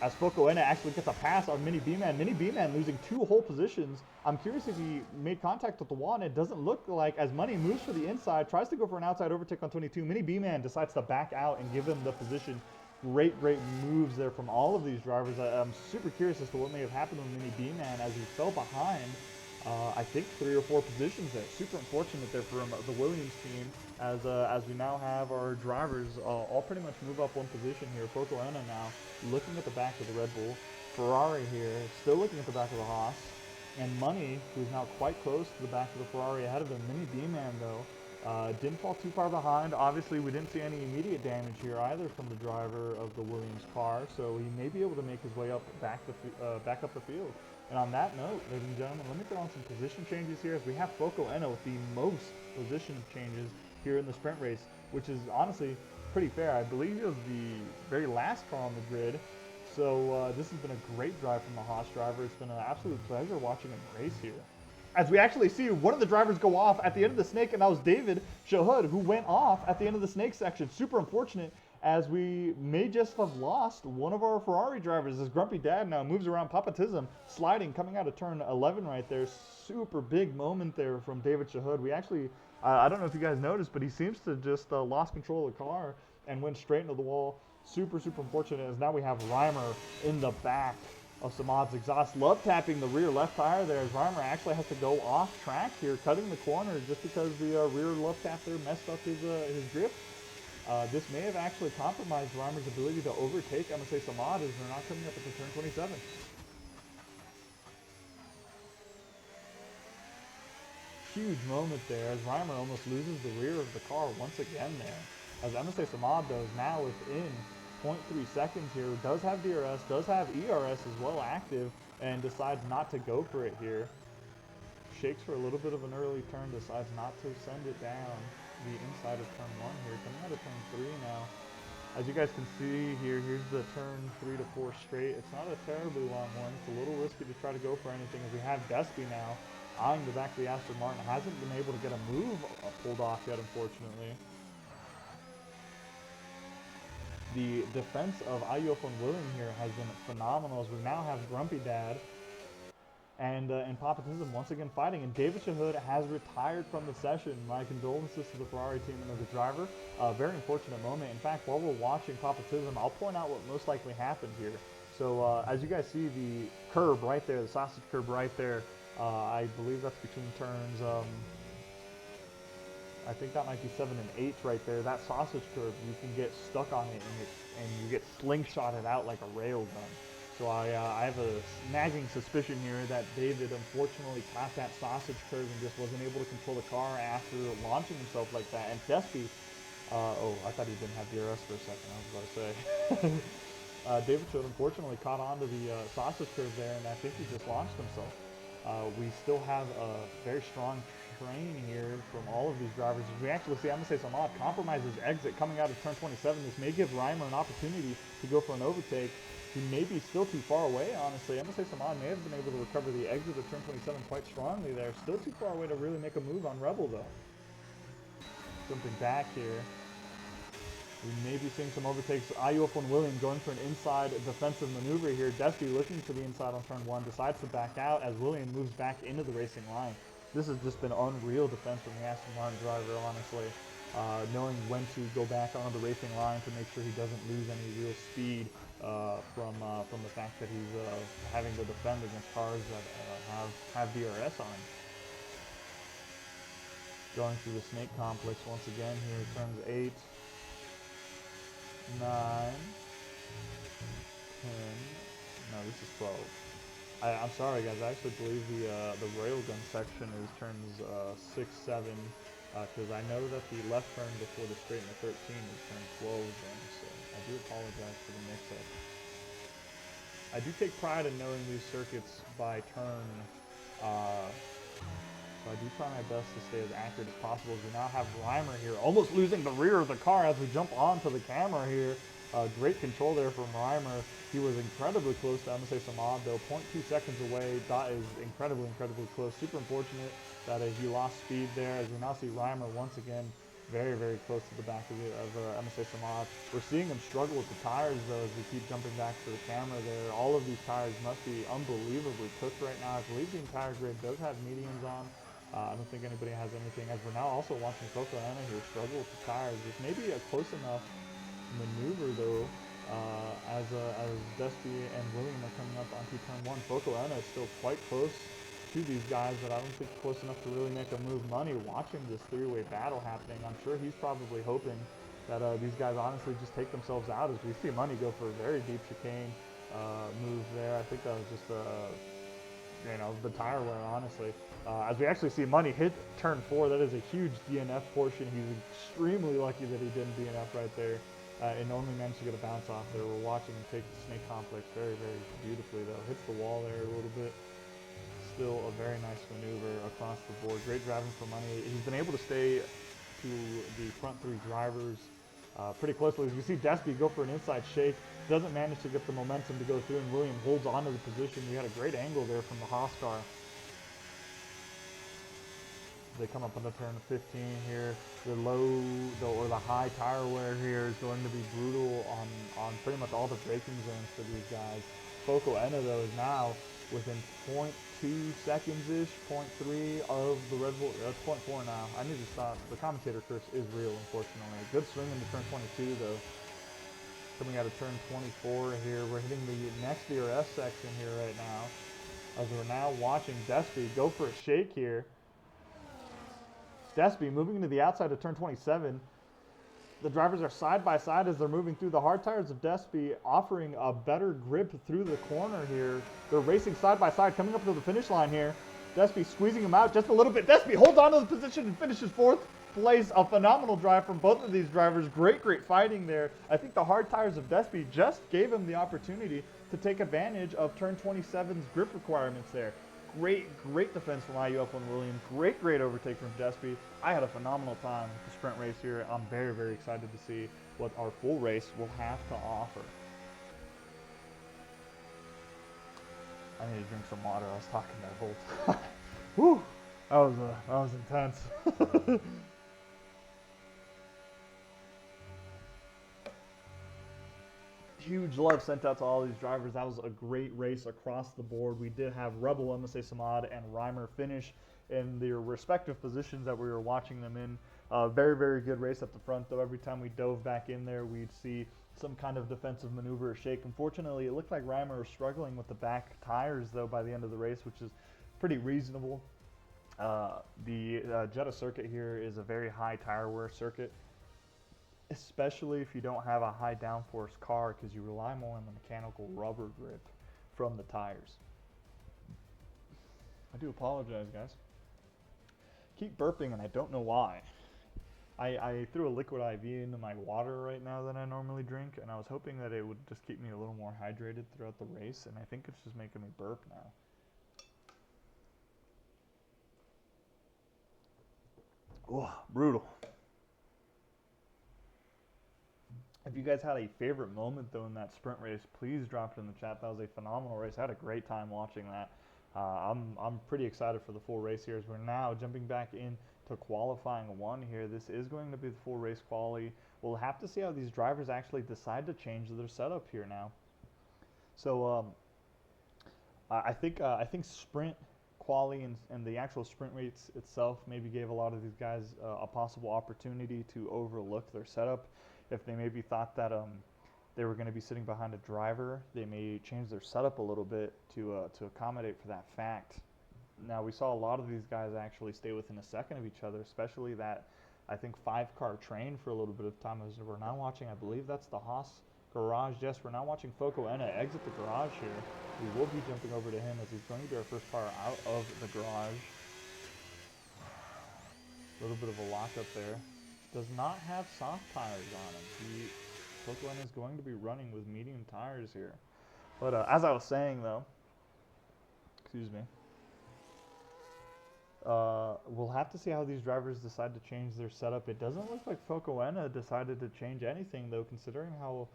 as Foco Enna actually gets a pass on Mini B-Man. Mini B-Man losing 2 whole positions. I'm curious if he made contact with the wall, and it doesn't look like, as Money moves for the inside, tries to go for an outside overtake on 22. Mini B-Man decides to back out and give him the position. Great moves there from all of these drivers. I'm super curious as to what may have happened with Mini B-Man, as he fell behind I think 3 or 4 positions there. Super unfortunate there from the Williams team, as we now have our drivers all pretty much move up one position here. Focolena now looking at the back of the Red Bull. Ferrari here still looking at the back of the Haas. And Money, who's now quite close to the back of the Ferrari ahead of him. Mini D-Man, though, didn't fall too far behind. Obviously, we didn't see any immediate damage here either from the driver of the Williams car, so he may be able to make his way up back up the field. And on that note, ladies and gentlemen, let me throw on some position changes here, as we have Focolena with the most position changes here in the sprint race, which is honestly pretty fair. I believe he was the very last car on the grid. So this has been a great drive from the Haas driver. It's been an absolute pleasure watching him race here. As we actually see one of the drivers go off at the end of the snake, and that was David Shahud, who went off at the end of the snake section. Super unfortunate, as we may just have lost one of our Ferrari drivers. This Grumpy Dad now moves around Papatism, sliding, coming out of turn 11 right there. Super big moment there from David Shahud. We actually, I don't know if you guys noticed, but he seems to just lost control of the car and went straight into the wall. Super unfortunate, as now we have Reimer in the back of Samad's exhaust. Love tapping the rear left tire there, as Reimer actually has to go off track here, cutting the corner just because the rear love tap there messed up his grip. This may have actually compromised Reimer's ability to overtake MSA Samad, as they're not coming up at the turn 27. Huge moment there, as Reimer almost loses the rear of the car once again there. As MSA Samad, though, is now within 0.3 seconds here, does have DRS, does have ERS as well active, and decides not to go for it here. Shakes for a little bit of an early turn, decides not to send it down the inside of turn 1 here, coming out of turn 3 now. As you guys can see here, here's the turn 3 to 4 straight. It's not a terribly long one. It's a little risky to try to go for anything, as we have Despy now eyeing the back of the Aston Martin. Hasn't been able to get a move pulled off yet, unfortunately. The defense of Ayuf and William here has been phenomenal, as we now have Grumpy Dad and Papatism once again fighting. And David Shahud has retired from the session. My condolences to the Ferrari team and the driver. Very unfortunate moment. In fact, while we're watching Papatism, I'll point out what most likely happened here. So as you guys see, the curb right there, the sausage curb right there, I believe that's between turns, I think that might be 7 and 8 right there. That sausage curve, you can get stuck on it, and you get slingshotted out like a rail gun. So I have a nagging suspicion here that David unfortunately caught that sausage curve and just wasn't able to control the car after launching himself like that. And Despy, oh, I thought he didn't have DRS for a second, I was about to say. David Shahud unfortunately caught onto the sausage curve there, and I think he just launched himself. We still have a very strong train here from all of these drivers. We actually see MSA Samad compromises exit coming out of turn 27. This may give Reimer an opportunity to go for an overtake. He may be still too far away, honestly. MSA Samad may have been able to recover the exit of turn 27 quite strongly there. Still too far away to really make a move on Rebel, though. Jumping back here. We may be seeing some overtakes. Ayuf and William going for an inside defensive maneuver here. Despy looking for the inside on turn 1, decides to back out as William moves back into the racing line. This has just been unreal defense from the Aston Martin driver, honestly. Knowing when to go back onto the racing line to make sure he doesn't lose any real speed from the fact that he's having to defend against cars that have DRS on. Going through the snake complex once again here, turns 8, 9, 10, no, this is 12. I'm sorry guys, I actually believe the railgun section is turns 6, 7, because I know that the left turn before the straight in the 13 is turn 12 then, so I do apologize for the mix-up. I do take pride in knowing these circuits by turn, so I do try my best to stay as accurate as possible. As we now have Reimer here, almost losing the rear of the car as we jump onto the camera here. Great control there from Reimer. He was incredibly close to MSA Samad, though 0.2 seconds away. That is incredibly close. Super unfortunate that he lost speed there, as we now see Reimer once again very close to the back of MSA Samad. We're seeing him struggle with the tires, though, as we keep jumping back to the camera there. All of these tires must be unbelievably cooked right now. I believe the entire grid does have mediums on. I don't think anybody has anything, as we're now also watching Focolena here struggle with the tires. This may be a close enough maneuver, though, as Despy and William are coming up onto turn 1. Focolena is still quite close to these guys, but I don't think close enough to really make a move money. Watching this three-way battle happening, I'm sure he's probably hoping that these guys honestly just take themselves out, as we see Money go for a very deep chicane move there. I think that was just the tire wear, honestly. As we actually see Money hit turn 4, that is a huge DNF portion. He's extremely lucky that he didn't DNF right there and only managed to get a bounce off there. We're watching him take the snake complex very, very beautifully, though. Hits the wall there a little bit. Still a very nice maneuver across the board. Great driving for Money. He's been able to stay to the front 3 drivers pretty closely. As you see Despy go for an inside shake, doesn't manage to get the momentum to go through, and William holds on to the position. We had a great angle there from the Haas car. They come up on the turn 15 here. The the high tire wear here is going to be brutal on pretty much all the braking zones for these guys. Foco Enna, though, is now within 0.2 seconds-ish, 0.3 of the Red Bull. That's 0.4 now. I need to stop. The commentator curse is real, unfortunately. Good swing into turn 22, though. Coming out of turn 24 here, we're hitting the next DRS section here right now, as we're now watching Despy go for a shake here. Despy moving into the outside of turn 27. The drivers are side by side as they're moving through. The hard tires of Despy offering a better grip through the corner here. They're racing side by side, coming up to the finish line here. Despy squeezing him out just a little bit. Despy holds on to the position and finishes 4th place. A phenomenal drive from both of these drivers. Great fighting there. I think the hard tires of Despy just gave him the opportunity to take advantage of turn 27's grip requirements there. Great defense from IUF1 William. Great overtake from Despy. I had a phenomenal time with the sprint race here. I'm very, very excited to see what our full race will have to offer. I need to drink some water. I was talking that whole time. Whew, that was intense. Huge love sent out to all these drivers. That was a great race across the board. We did have Rebel, MSA Samad, and Reimer finish in their respective positions that we were watching them in. Very, very good race up the front, though. Every time we dove back in there, we'd see some kind of defensive maneuver or shake. Unfortunately, it looked like Reimer was struggling with the back tires, though, by the end of the race, which is pretty reasonable. The Jeddah circuit here is a very high tire wear circuit, especially if you don't have a high downforce car, because you rely more on the mechanical rubber grip from the tires. I do apologize, guys. Keep burping, and I don't know why. I threw a liquid IV into my water right now that I normally drink, and I was hoping that it would just keep me a little more hydrated throughout the race, and I think it's just making me burp now. Oh, brutal. If you guys had a favorite moment, though, in that sprint race, please drop it in the chat. That was a phenomenal race. I had a great time watching that. I'm pretty excited for the full race here, as we're now jumping back in to qualifying 1 here. This is going to be the full race quali. We'll have to see how these drivers actually decide to change their setup here now. So I think sprint quali and the actual sprint race itself maybe gave a lot of these guys a possible opportunity to overlook their setup. If they maybe thought that they were going to be sitting behind a driver, they may change their setup a little bit to accommodate for that fact. Now, we saw a lot of these guys actually stay within a second of each other, especially that, I think, 5-car train for a little bit of time. As we're now watching, I believe that's the Haas garage. Yes, we're now watching Foco Enna exit the garage here. We will be jumping over to him, as he's going to be our first car out of the garage. A little bit of a lockup there. Does not have soft tires on him. Foco Enna is going to be running with medium tires here. But as I was saying, though, excuse me, we'll have to see how these drivers decide to change their setup. It doesn't look like Foco Enna decided to change anything, though, considering how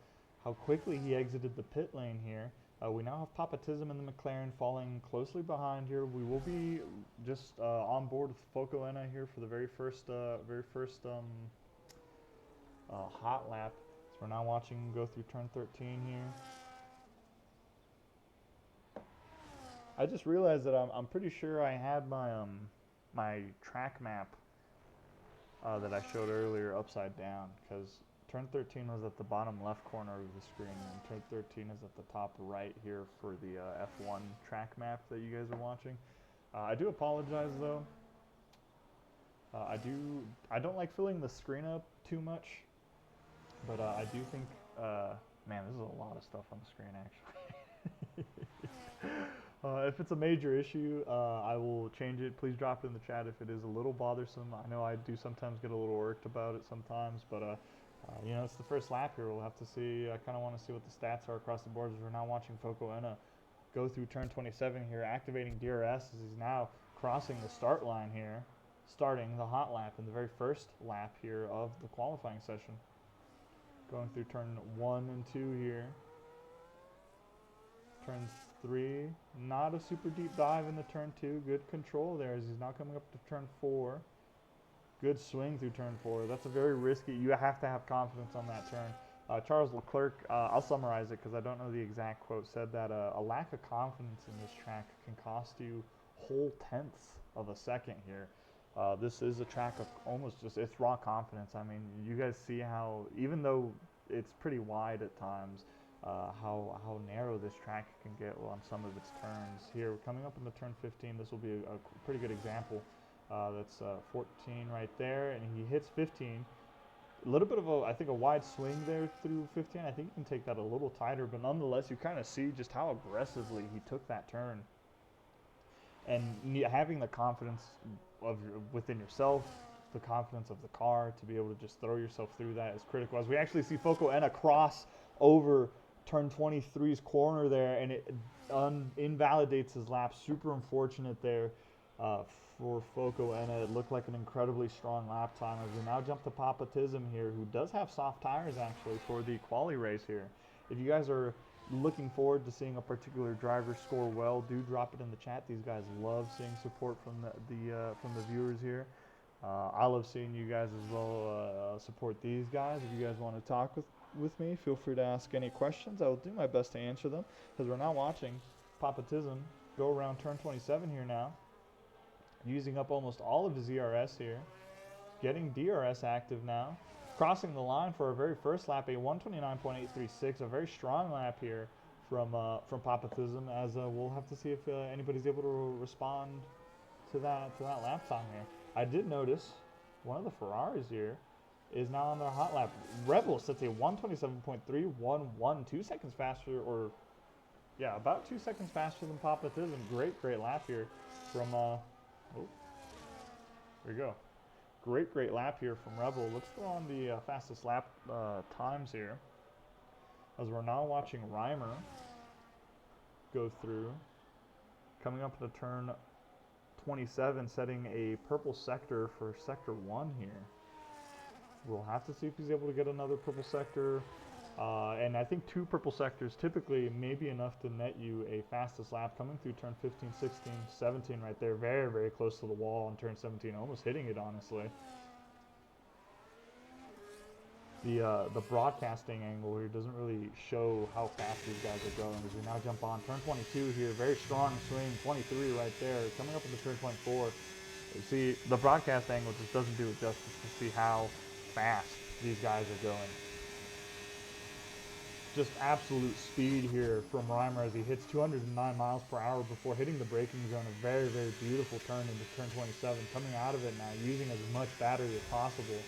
quickly he exited the pit lane here. We now have Papatism in the McLaren falling closely behind here. We will be just on board with Foco Enna here for the very first hot lap. So we're now watching him go through turn 13 here. I just realized that I'm pretty sure I had my my track map that I showed earlier upside down, because turn 13 was at the bottom left corner of the screen, and turn 13 is at the top right here for the F1 track map that you guys are watching. I do apologize though. I don't like filling the screen up too much, but I do think, man, this is a lot of stuff on the screen actually. If it's a major issue, I will change it. Please drop it in the chat if it is a little bothersome. I know I do sometimes get a little worked about it sometimes, but you know, it's the first lap here. We'll have to see. I kind of want to see what the stats are across the board as we're now watching Foco Enna go through turn 27 here, activating DRS as he's now crossing the start line here, starting the hot lap in the very first lap here of the qualifying session. Going through turn 1 and 2 here. Turn 3, not a super deep dive into turn 2. Good control there as he's now coming up to turn 4. Good swing through turn 4. That's a very risky, you have to have confidence on that turn. Charles Leclerc, I'll summarize it because I don't know the exact quote, said that a lack of confidence in this track can cost you whole tenths of a second here. This is a track of almost just, it's raw confidence. I mean, you guys see how, even though it's pretty wide at times, how narrow this track can get on some of its turns. Here, coming up into turn 15, this will be a pretty good example. That's 14 right there, and he hits 15. A little bit of I think a wide swing there through 15. I think you can take that a little tighter, but nonetheless, you kind of see just how aggressively he took that turn. And having the confidence within yourself, the confidence of the car to be able to just throw yourself through that is critical. As we actually see Foco Enna cross over turn 23's corner there, and it invalidates his lap. Super unfortunate there for Foco Enna. It looked like an incredibly strong lap time as we now jump to Papa Tism here, who does have soft tires actually for the quali race here. If you guys are looking forward to seeing a particular driver score well, do drop it in the chat. These guys love seeing support from the viewers here. I love seeing you guys as well support these guys. If you guys want to talk with me, feel free to ask any questions. I will do my best to answer them because we're now watching Papa Tism go around turn 27 here now, using up almost all of his ERS here, getting DRS active now, crossing the line for our very first lap, a 129.836, a very strong lap here from Papa Tism, as we'll have to see if anybody's able to respond to that lap time here. I did notice one of the Ferraris here is now on their hot lap. Rebel sets a 127.311, 2 seconds faster, or yeah, about 2 seconds faster than Papa Tism. Great lap here from there we go. Great lap here from Rebel. Let's go on the fastest lap times here, as we're now watching Reimer go through, coming up to turn 27, setting a purple sector for sector 1 here. We'll have to see if he's able to get another purple sector. And I think 2 purple sectors typically may be enough to net you a fastest lap. Coming through turn 15, 16, 17 right there. Very close to the wall on turn 17. Almost hitting it, honestly. The broadcasting angle here doesn't really show how fast these guys are going as we now jump on turn 22 here. Very strong swing, 23 right there. Coming up into turn 24. You see, the broadcast angle just doesn't do it justice to see how fast these guys are going. Just absolute speed here from Reimer as he hits 209 miles per hour before hitting the braking zone. A very beautiful turn into turn 27. Coming out of it now, using as much battery as possible.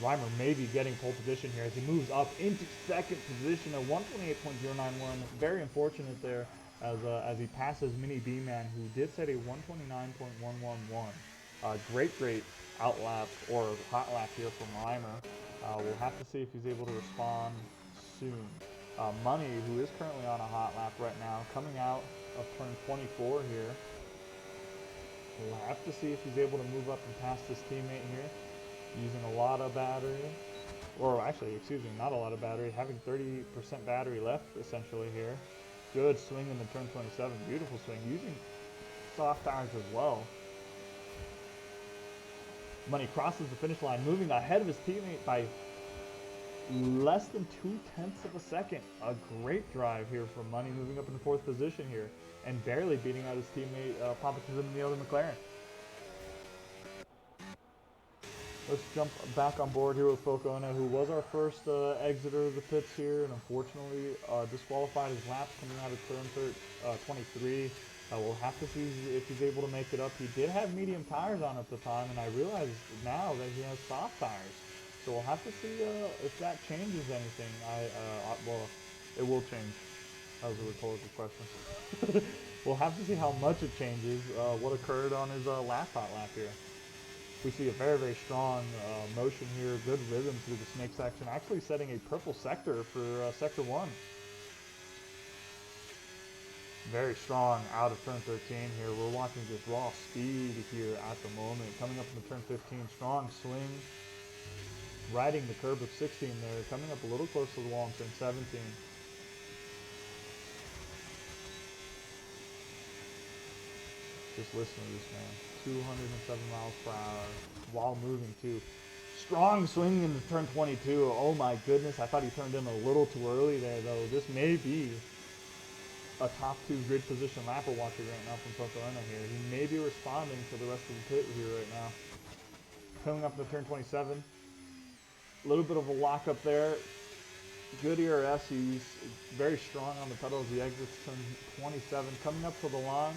Reimer may be getting pole position here as he moves up into second position at 128.091. Very unfortunate there as he passes Mini B-Man, who did set a 129.111. Great out lap or hot lap here from Reimer. We'll have to see if he's able to respond soon. Money, who is currently on a hot lap right now, coming out of turn 24 here. We'll have to see if he's able to move up and pass this teammate here, using a lot of battery, or actually, excuse me, not a lot of battery, having 30% battery left essentially here. Good swing in the turn 27, beautiful swing, using soft tires as well. Money crosses the finish line, moving ahead of his teammate by less than 0.2 of a second. A great drive here from Money, moving up in the 4th position here and barely beating out his teammate Papa Tism in the other McLaren. Let's jump back on board here with Foco Enna, who was our first exiter of the pits here, and unfortunately disqualified his laps coming out of turn 23. We'll have to see if he's able to make it up. He did have medium tires on at the time, and I realize now that he has soft tires. So we'll have to see if that changes anything. Well, it will change. That was a rhetorical question. We'll have to see how much it changes, what occurred on his last hot lap here. We see a very, very strong motion here, good rhythm through the snake section, actually setting a purple sector for sector 1. Very strong out of turn 13 here. We're watching just raw speed here at the moment. Coming up in the turn 15, strong swing. Riding the curb of 16 there, coming up a little close to the wall in turn 17. Just listen to this, man. 207 miles per hour while moving too. Strong swing into turn 22. Oh my goodness, I thought he turned in a little too early there though. This may be a top 2 grid position lap we're watching right now from Pocorena here. He may be responding to the rest of the pit here right now. Coming up to turn 27. A little bit of a lock up there. Good ERS. He's very strong on the pedal as he exits turn 27. Coming up to the line.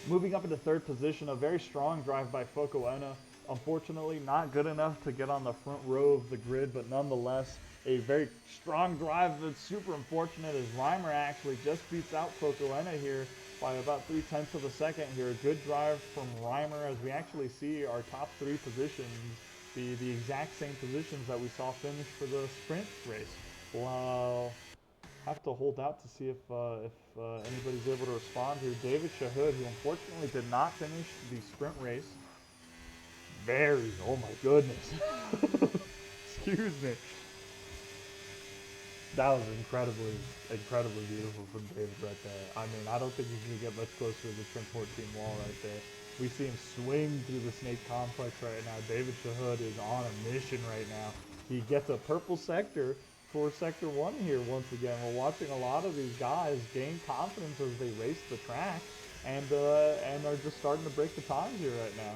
Moving up into 3rd position. A very strong drive by Pocorena. Unfortunately, not good enough to get on the front row of the grid, but nonetheless, a very strong drive that's super unfortunate as Reimer actually just beats out Pocorena here by about 0.3 of a second here. A good drive from Reimer as we actually see our top 3 positions be the exact same positions that we saw finish for the sprint race. We'll have to hold out to see if anybody's able to respond here. David Shahud, who unfortunately did not finish the sprint race. Oh my goodness. Excuse me. That was incredibly beautiful from David right there. I mean, I don't think you can get much closer to the turn 14 wall right there. We see him swing through the snake complex right now. David Shahud is on a mission right now. He gets a purple sector for sector 1 here once again. We're watching a lot of these guys gain confidence as they race the track and are just starting to break the times here right now.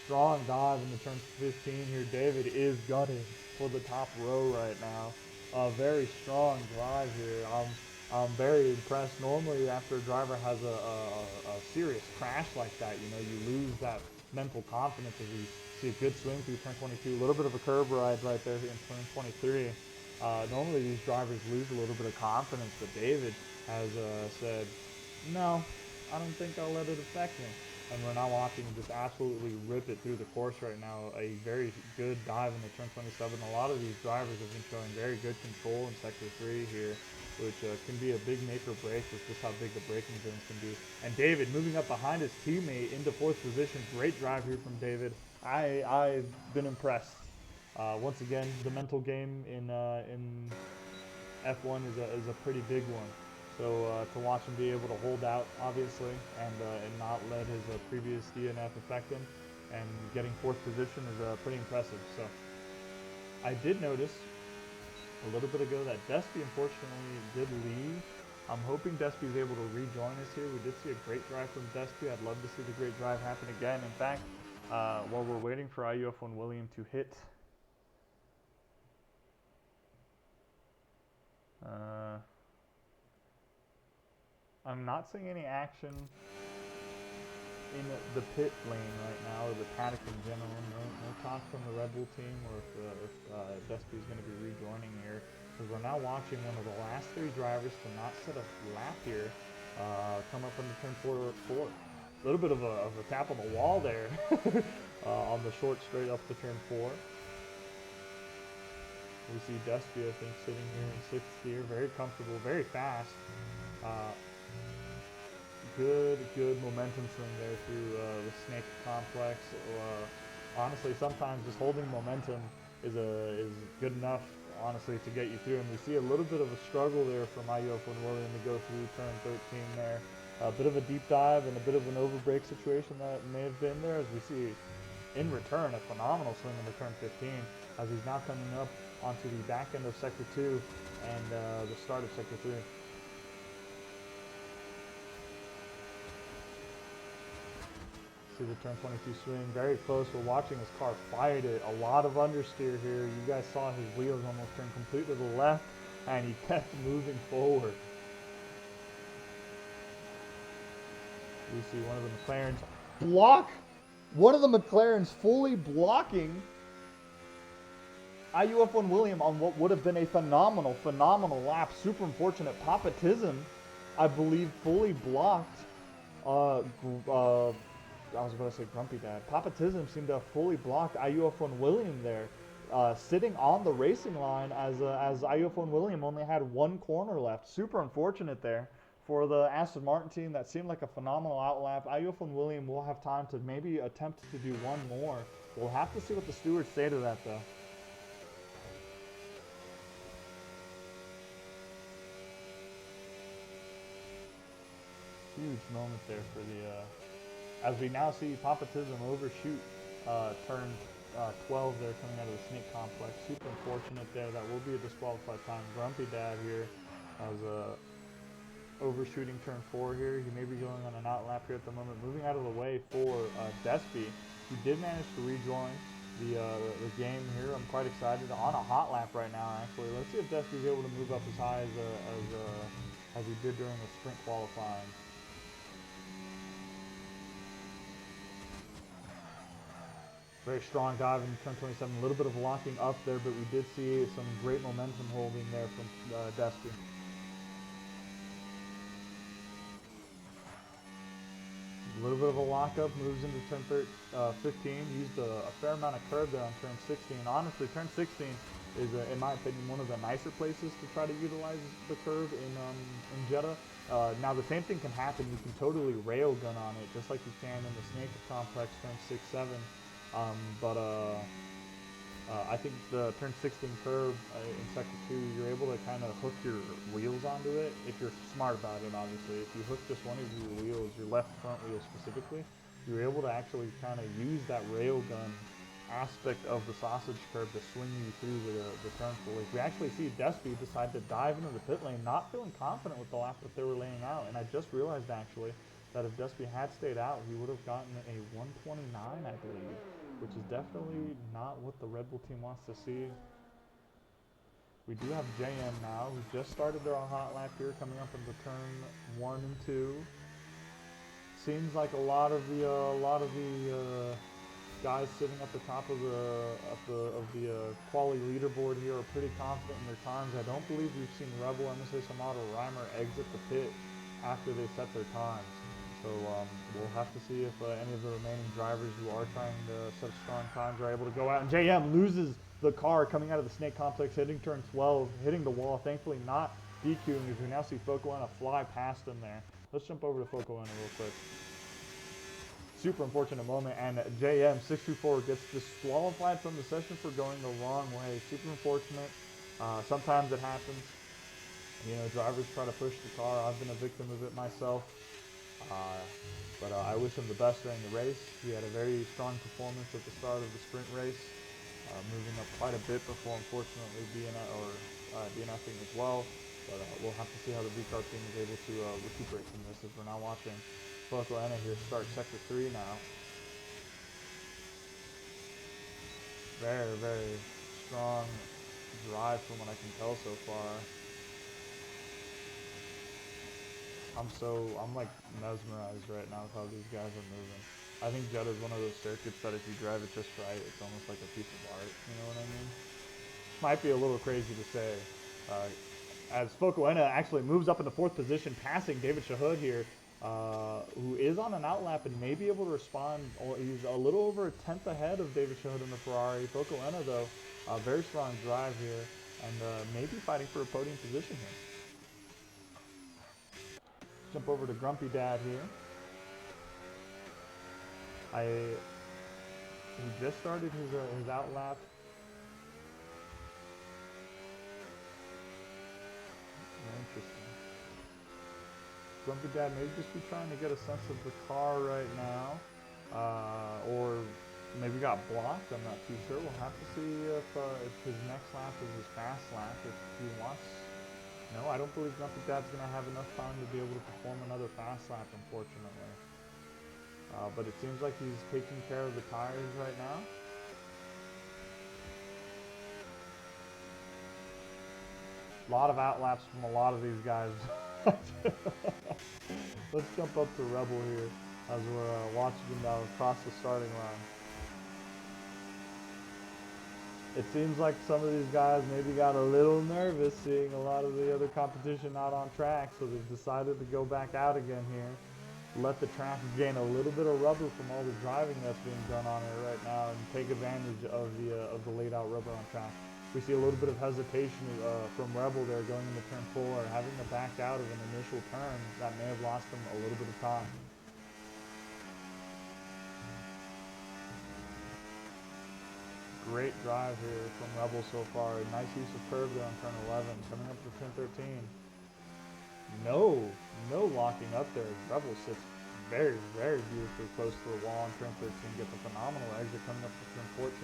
Strong dive in the turn 15 here. David is gunning for the top row right now. A very strong drive here. I'm very impressed. Normally, after a driver has a serious crash like that, you know, you lose that mental confidence as you see a good swing through turn 22. A little bit of a curb ride right there in turn 23. Normally, these drivers lose a little bit of confidence, but David has said, no, I don't think I'll let it affect me. And we're now watching him just absolutely rip it through the course right now. A very good dive in the turn 27. A lot of these drivers have been showing very good control in sector 3 here, which can be a big make or break with just how big the braking zones can be. And David moving up behind his teammate into 4th position. Great drive here from David. I've been impressed. Once again, the mental game in F1 is a pretty big one. So to watch him be able to hold out, obviously, and not let his previous DNF affect him, and getting 4th position is pretty impressive. So I did notice a little bit ago that Despy unfortunately did leave. I'm hoping Despy is able to rejoin us here. We did see a great drive from Despy. I'd love to see the great drive happen again. In fact, while we're waiting for IUF1 William to hit I'm not seeing any action in the pit lane right now, or the paddock in general. No talk from the Red Bull team, or if Despy is going to be rejoining here. Because we're now watching one of the last 3 drivers to not set a lap here come up on the turn 4. A little bit of a tap on the wall there on the short straight up to turn 4. We see Despy, I think, sitting here in 6th gear, very comfortable, very fast. Good momentum swing there through the snake complex. Honestly, sometimes just holding momentum is good enough, honestly, to get you through. And we see a little bit of a struggle there from IUF1 William to go through turn 13 there. A bit of a deep dive and a bit of an overbreak situation that may have been there, as we see in return a phenomenal swing into turn 15 as he's now coming up onto the back end of sector 2 and the start of sector 3. See the turn 22 swing, very close. We're watching his car fight it. A lot of understeer here. You guys saw his wheels almost turn completely to the left, and he kept moving forward. We see one of the McLarens block. One of the McLarens fully blocking IUF1 William on what would have been a phenomenal lap. Super unfortunate. Papatism, I believe, fully blocked. I was about to say Grumpy Dad. Papatism seemed to have fully blocked IUF1 William there, sitting on the racing line as IUF1 William only had one corner left. Super unfortunate there for the Aston Martin team. That seemed like a phenomenal outlap. IUF1 William will have time to maybe attempt to do one more. We'll have to see what the stewards say to that, though. Huge moment there for the, as we now see Papatism overshoot turn 12 there coming out of the Snake Complex. Super unfortunate there. That will be a disqualified time. Grumpy Dad here has overshooting turn 4 here. He may be going on an outlap here at the moment. Moving out of the way for Despy. He did manage to rejoin the game here. I'm quite excited. On a hot lap right now, actually. Let's see if Despy's able to move up as high as he did during the sprint qualifying. Very strong dive in turn 27. A little bit of locking up there, but we did see some great momentum holding there from Despy. A little bit of a lockup, moves into turn 15. Used a fair amount of curve there on turn 16. Honestly, turn 16 is, in my opinion, one of the nicer places to try to utilize the curve in Jeddah. Now, the same thing can happen. You can totally railgun on it, just like you can in the Snake Complex turn 6, 7. I think the turn 16 curve in sector 2, you're able to kind of hook your wheels onto it if you're smart about it, obviously. If you hook just one of your wheels, your left front wheel specifically, you're able to actually kind of use that railgun aspect of the sausage curve to swing you through the turn fully. We actually see Despy decide to dive into the pit lane, not feeling confident with the lap that they were laying out. And I just realized, actually, that if Despy had stayed out, he would have gotten a 129, I believe, which is definitely not what the Red Bull team wants to see. We do have JM now, who just started their hot lap here, coming up into turn 1 and 2. Seems like a lot of the guys sitting at the top of the quali leaderboard here are pretty confident in their times. I don't believe we've seen Rebel, Emissaries, Amato, Reimer exit the pit after they set their times. So we'll have to see if any of the remaining drivers who are trying to set strong times are able to go out. And JM loses the car coming out of the Snake Complex, hitting turn 12, hitting the wall. Thankfully not DQing, as we now see Focoena fly past him there. Let's jump over to Focoena real quick. Super unfortunate moment, and JM 624 gets disqualified from the session for going the wrong way. Super unfortunate. Sometimes it happens. You know, drivers try to push the car. I've been a victim of it myself. But I wish him the best during the race. He had a very strong performance at the start of the sprint race, moving up quite a bit before, unfortunately, DNFing as well. But we'll have to see how the VCAR team is able to recuperate from this, as we're now watching Focoena here start sector 3 now. Very, very strong drive from what I can tell so far. I'm like mesmerized right now with how these guys are moving. I think Jeddah is one of those circuits that if you drive it just right, it's almost like a piece of art, you know what I mean? Might be a little crazy to say. As Focoena actually moves up in the 4th position, passing David Shahood here, who is on an outlap and may be able to respond. He's a little over a 10th ahead of David Shahood in the Ferrari. Focoena, though, a very strong drive here, and maybe fighting for a podium position here. Jump over to Grumpy Dad here. He just started his outlap. Interesting. Grumpy Dad may just be trying to get a sense of the car right now, or maybe got blocked. I'm not too sure. We'll have to see if his next lap is his fast lap. If he wants. No, I don't believe Grumpy Dad's going to have enough time to be able to perform another fast lap, unfortunately. But it seems like he's taking care of the tires right now. A lot of outlaps from a lot of these guys. Let's jump up to Rebel here. as we're watching them now across the starting line. It seems like some of these guys maybe got a little nervous seeing a lot of the other competition out on track, so they've decided to go back out again here. Let the track gain a little bit of rubber from all the driving that's being done on it right now and take advantage of the laid out rubber on track. We see a little bit of hesitation from Rebel there going into turn 4, having to back out of an initial turn that may have lost him a little bit of time. Great drive here from Rebel so far. Nice use of curve there on turn 11. Coming up to turn 13. No locking up there. Rebel sits very, very beautifully close to the wall on turn 13. Gets a phenomenal exit coming up to turn 14.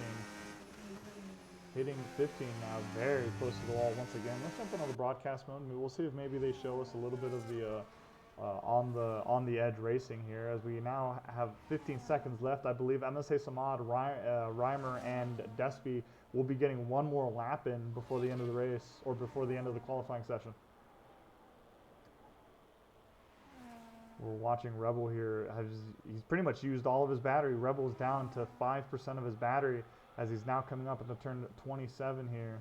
Hitting 15 now, very close to the wall once again. Let's jump into the broadcast mode. We'll see if maybe they show us a little bit of the on the edge racing here, as we now have 15 seconds left. I believe MSA Samad, Reimer, and Despy will be getting one more lap in before the end of the race, or before the end of the qualifying session. We're watching Rebel here. He's pretty much used all of his battery. Rebel's down to 5% of his battery as he's now coming up into turn 27 here.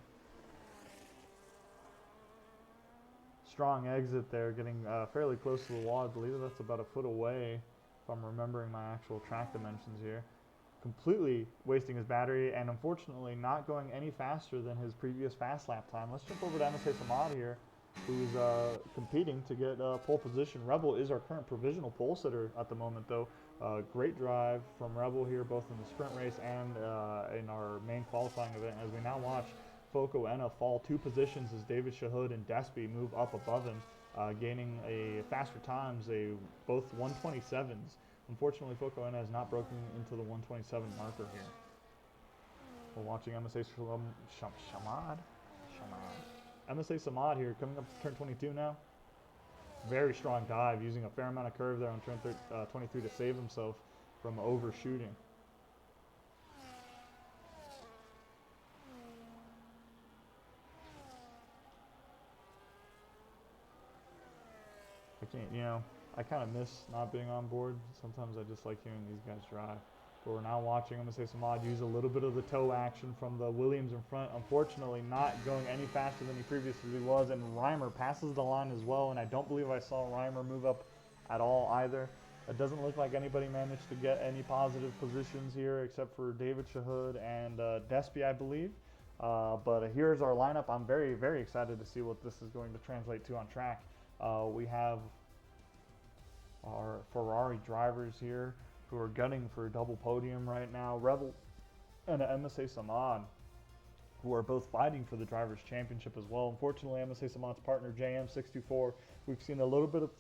Strong exit there, getting fairly close to the wall. I believe that's about a foot away, if I'm remembering my actual track dimensions here. Completely wasting his battery, and unfortunately not going any faster than his previous fast lap time. Let's jump over to MSA Samad here, who's competing to get pole position. Rebel is our current provisional pole sitter at the moment, though. Great drive from Rebel here, both in the sprint race and in our main qualifying event, as we now watch Foco Enna fall 2 positions as David Shahud and Despy move up above him, gaining a faster times, both 127s. Unfortunately, Foco Enna has not broken into the 127 marker here. We're watching MSA Samad. MSA Samad here, coming up to turn 22 now. Very strong dive, using a fair amount of curve there on turn 23 to save himself from overshooting. I kind of miss not being on board. Sometimes I just like hearing these guys drive. But we're now watching MSA Samad use a little bit of the toe action from the Williams in front. Unfortunately, not going any faster than he previously was. And Reimer passes the line as well. And I don't believe I saw Reimer move up at all either. It doesn't look like anybody managed to get any positive positions here except for David Shahud and Despy, I believe. But here's our lineup. I'm very, very excited to see what this is going to translate to on track. We have our Ferrari drivers here who are gunning for a double podium right now. Rebel and MSA Samad, who are both fighting for the Drivers' Championship as well. Unfortunately, MSA Samad's partner, JM624, we've seen a little bit of...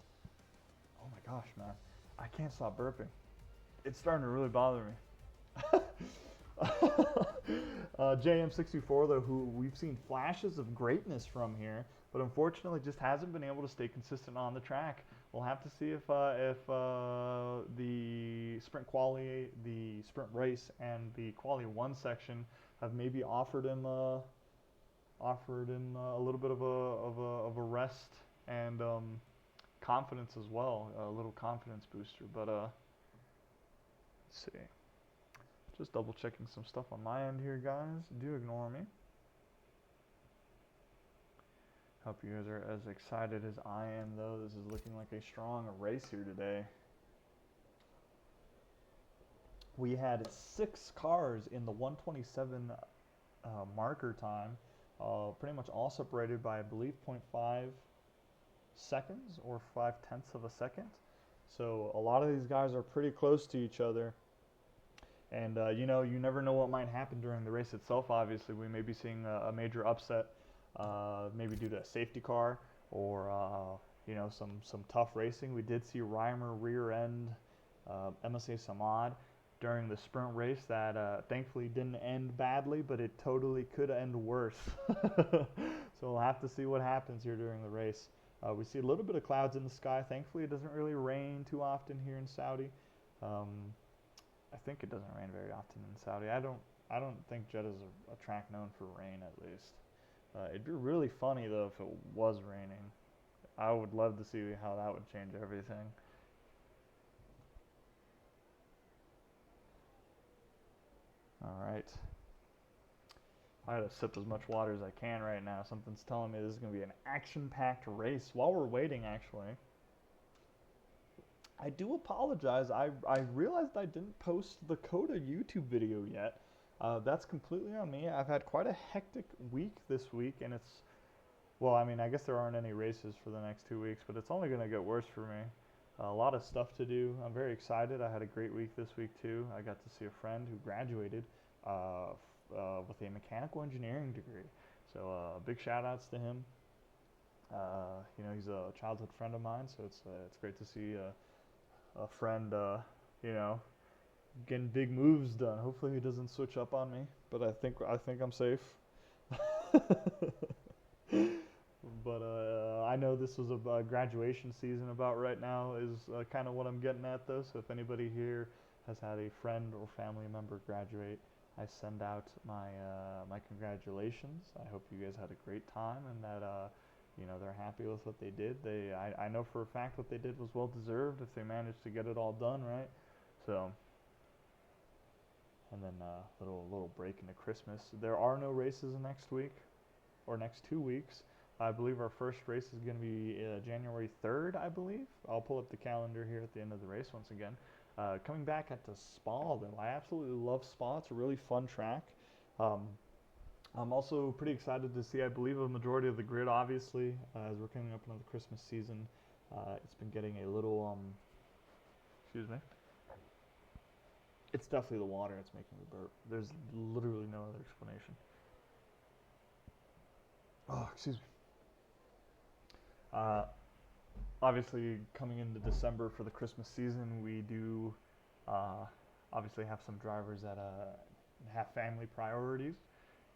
Oh my gosh, man. I can't stop burping. It's starting to really bother me. JM64, though, who we've seen flashes of greatness from here, but unfortunately just hasn't been able to stay consistent on the track. We'll have to see if the sprint quali, the sprint race, and the quali 1 section have maybe offered him a little bit of a rest and confidence as well, a little confidence booster. But let's see. Just double checking some stuff on my end here, guys. Do ignore me. Hope you guys are as excited as I am, though. This is looking like a strong race here today. We had 6 cars in the 127 marker time, pretty much all separated by, I believe, 0.5 seconds or 0.5 of a second. So a lot of these guys are pretty close to each other. And, you never know what might happen during the race itself. Obviously, we may be seeing a major upset, maybe due to a safety car or, some tough racing. We did see Reimer rear end MSA Samad during the sprint race that thankfully didn't end badly, but it totally could end worse. So we'll have to see what happens here during the race. We see a little bit of clouds in the sky. Thankfully, it doesn't really rain too often here in Saudi. I think it doesn't rain very often in Saudi. I don't think Jeddah is a track known for rain, at least. It'd be really funny, though, if it was raining. I would love to see how that would change everything. right. I gotta sip as much water as I can right now. Something's telling me this is gonna be an action-packed race. While we're waiting, actually, I do apologize. I realized I didn't post the Coda YouTube video yet. That's completely on me. I've had quite a hectic week this week, and it's, well, I mean, I guess there aren't any races for the next 2 weeks, but it's only gonna get worse for me. A lot of stuff to do. I'm very excited. I had a great week this week too. I got to see a friend who graduated with a mechanical engineering degree. So big shout outs to him. He's a childhood friend of mine, so it's great to see a friend, getting big moves done. Hopefully he doesn't switch up on me, but I think I'm safe. But I know this was a graduation season about right now is kind of what I'm getting at though. So if anybody here has had a friend or family member graduate, I send out my congratulations. I hope you guys had a great time and that they're happy with what they did. I know for a fact what they did was well deserved if they managed to get it all done right. So, and then little break into Christmas. There are no races next week or next 2 weeks. I believe our first race is going to be January 3rd, I believe. I'll pull up the calendar here at the end of the race once again. Coming back at the Spa, though. I absolutely love Spa. It's a really fun track. I'm also pretty excited to see, I believe, a majority of the grid, obviously, as we're coming up on the Christmas season. It's been getting a little, excuse me. It's definitely the water that's making me burp. There's literally no other explanation. Oh, excuse me. Obviously, coming into December for the Christmas season, we do obviously have some drivers that have family priorities,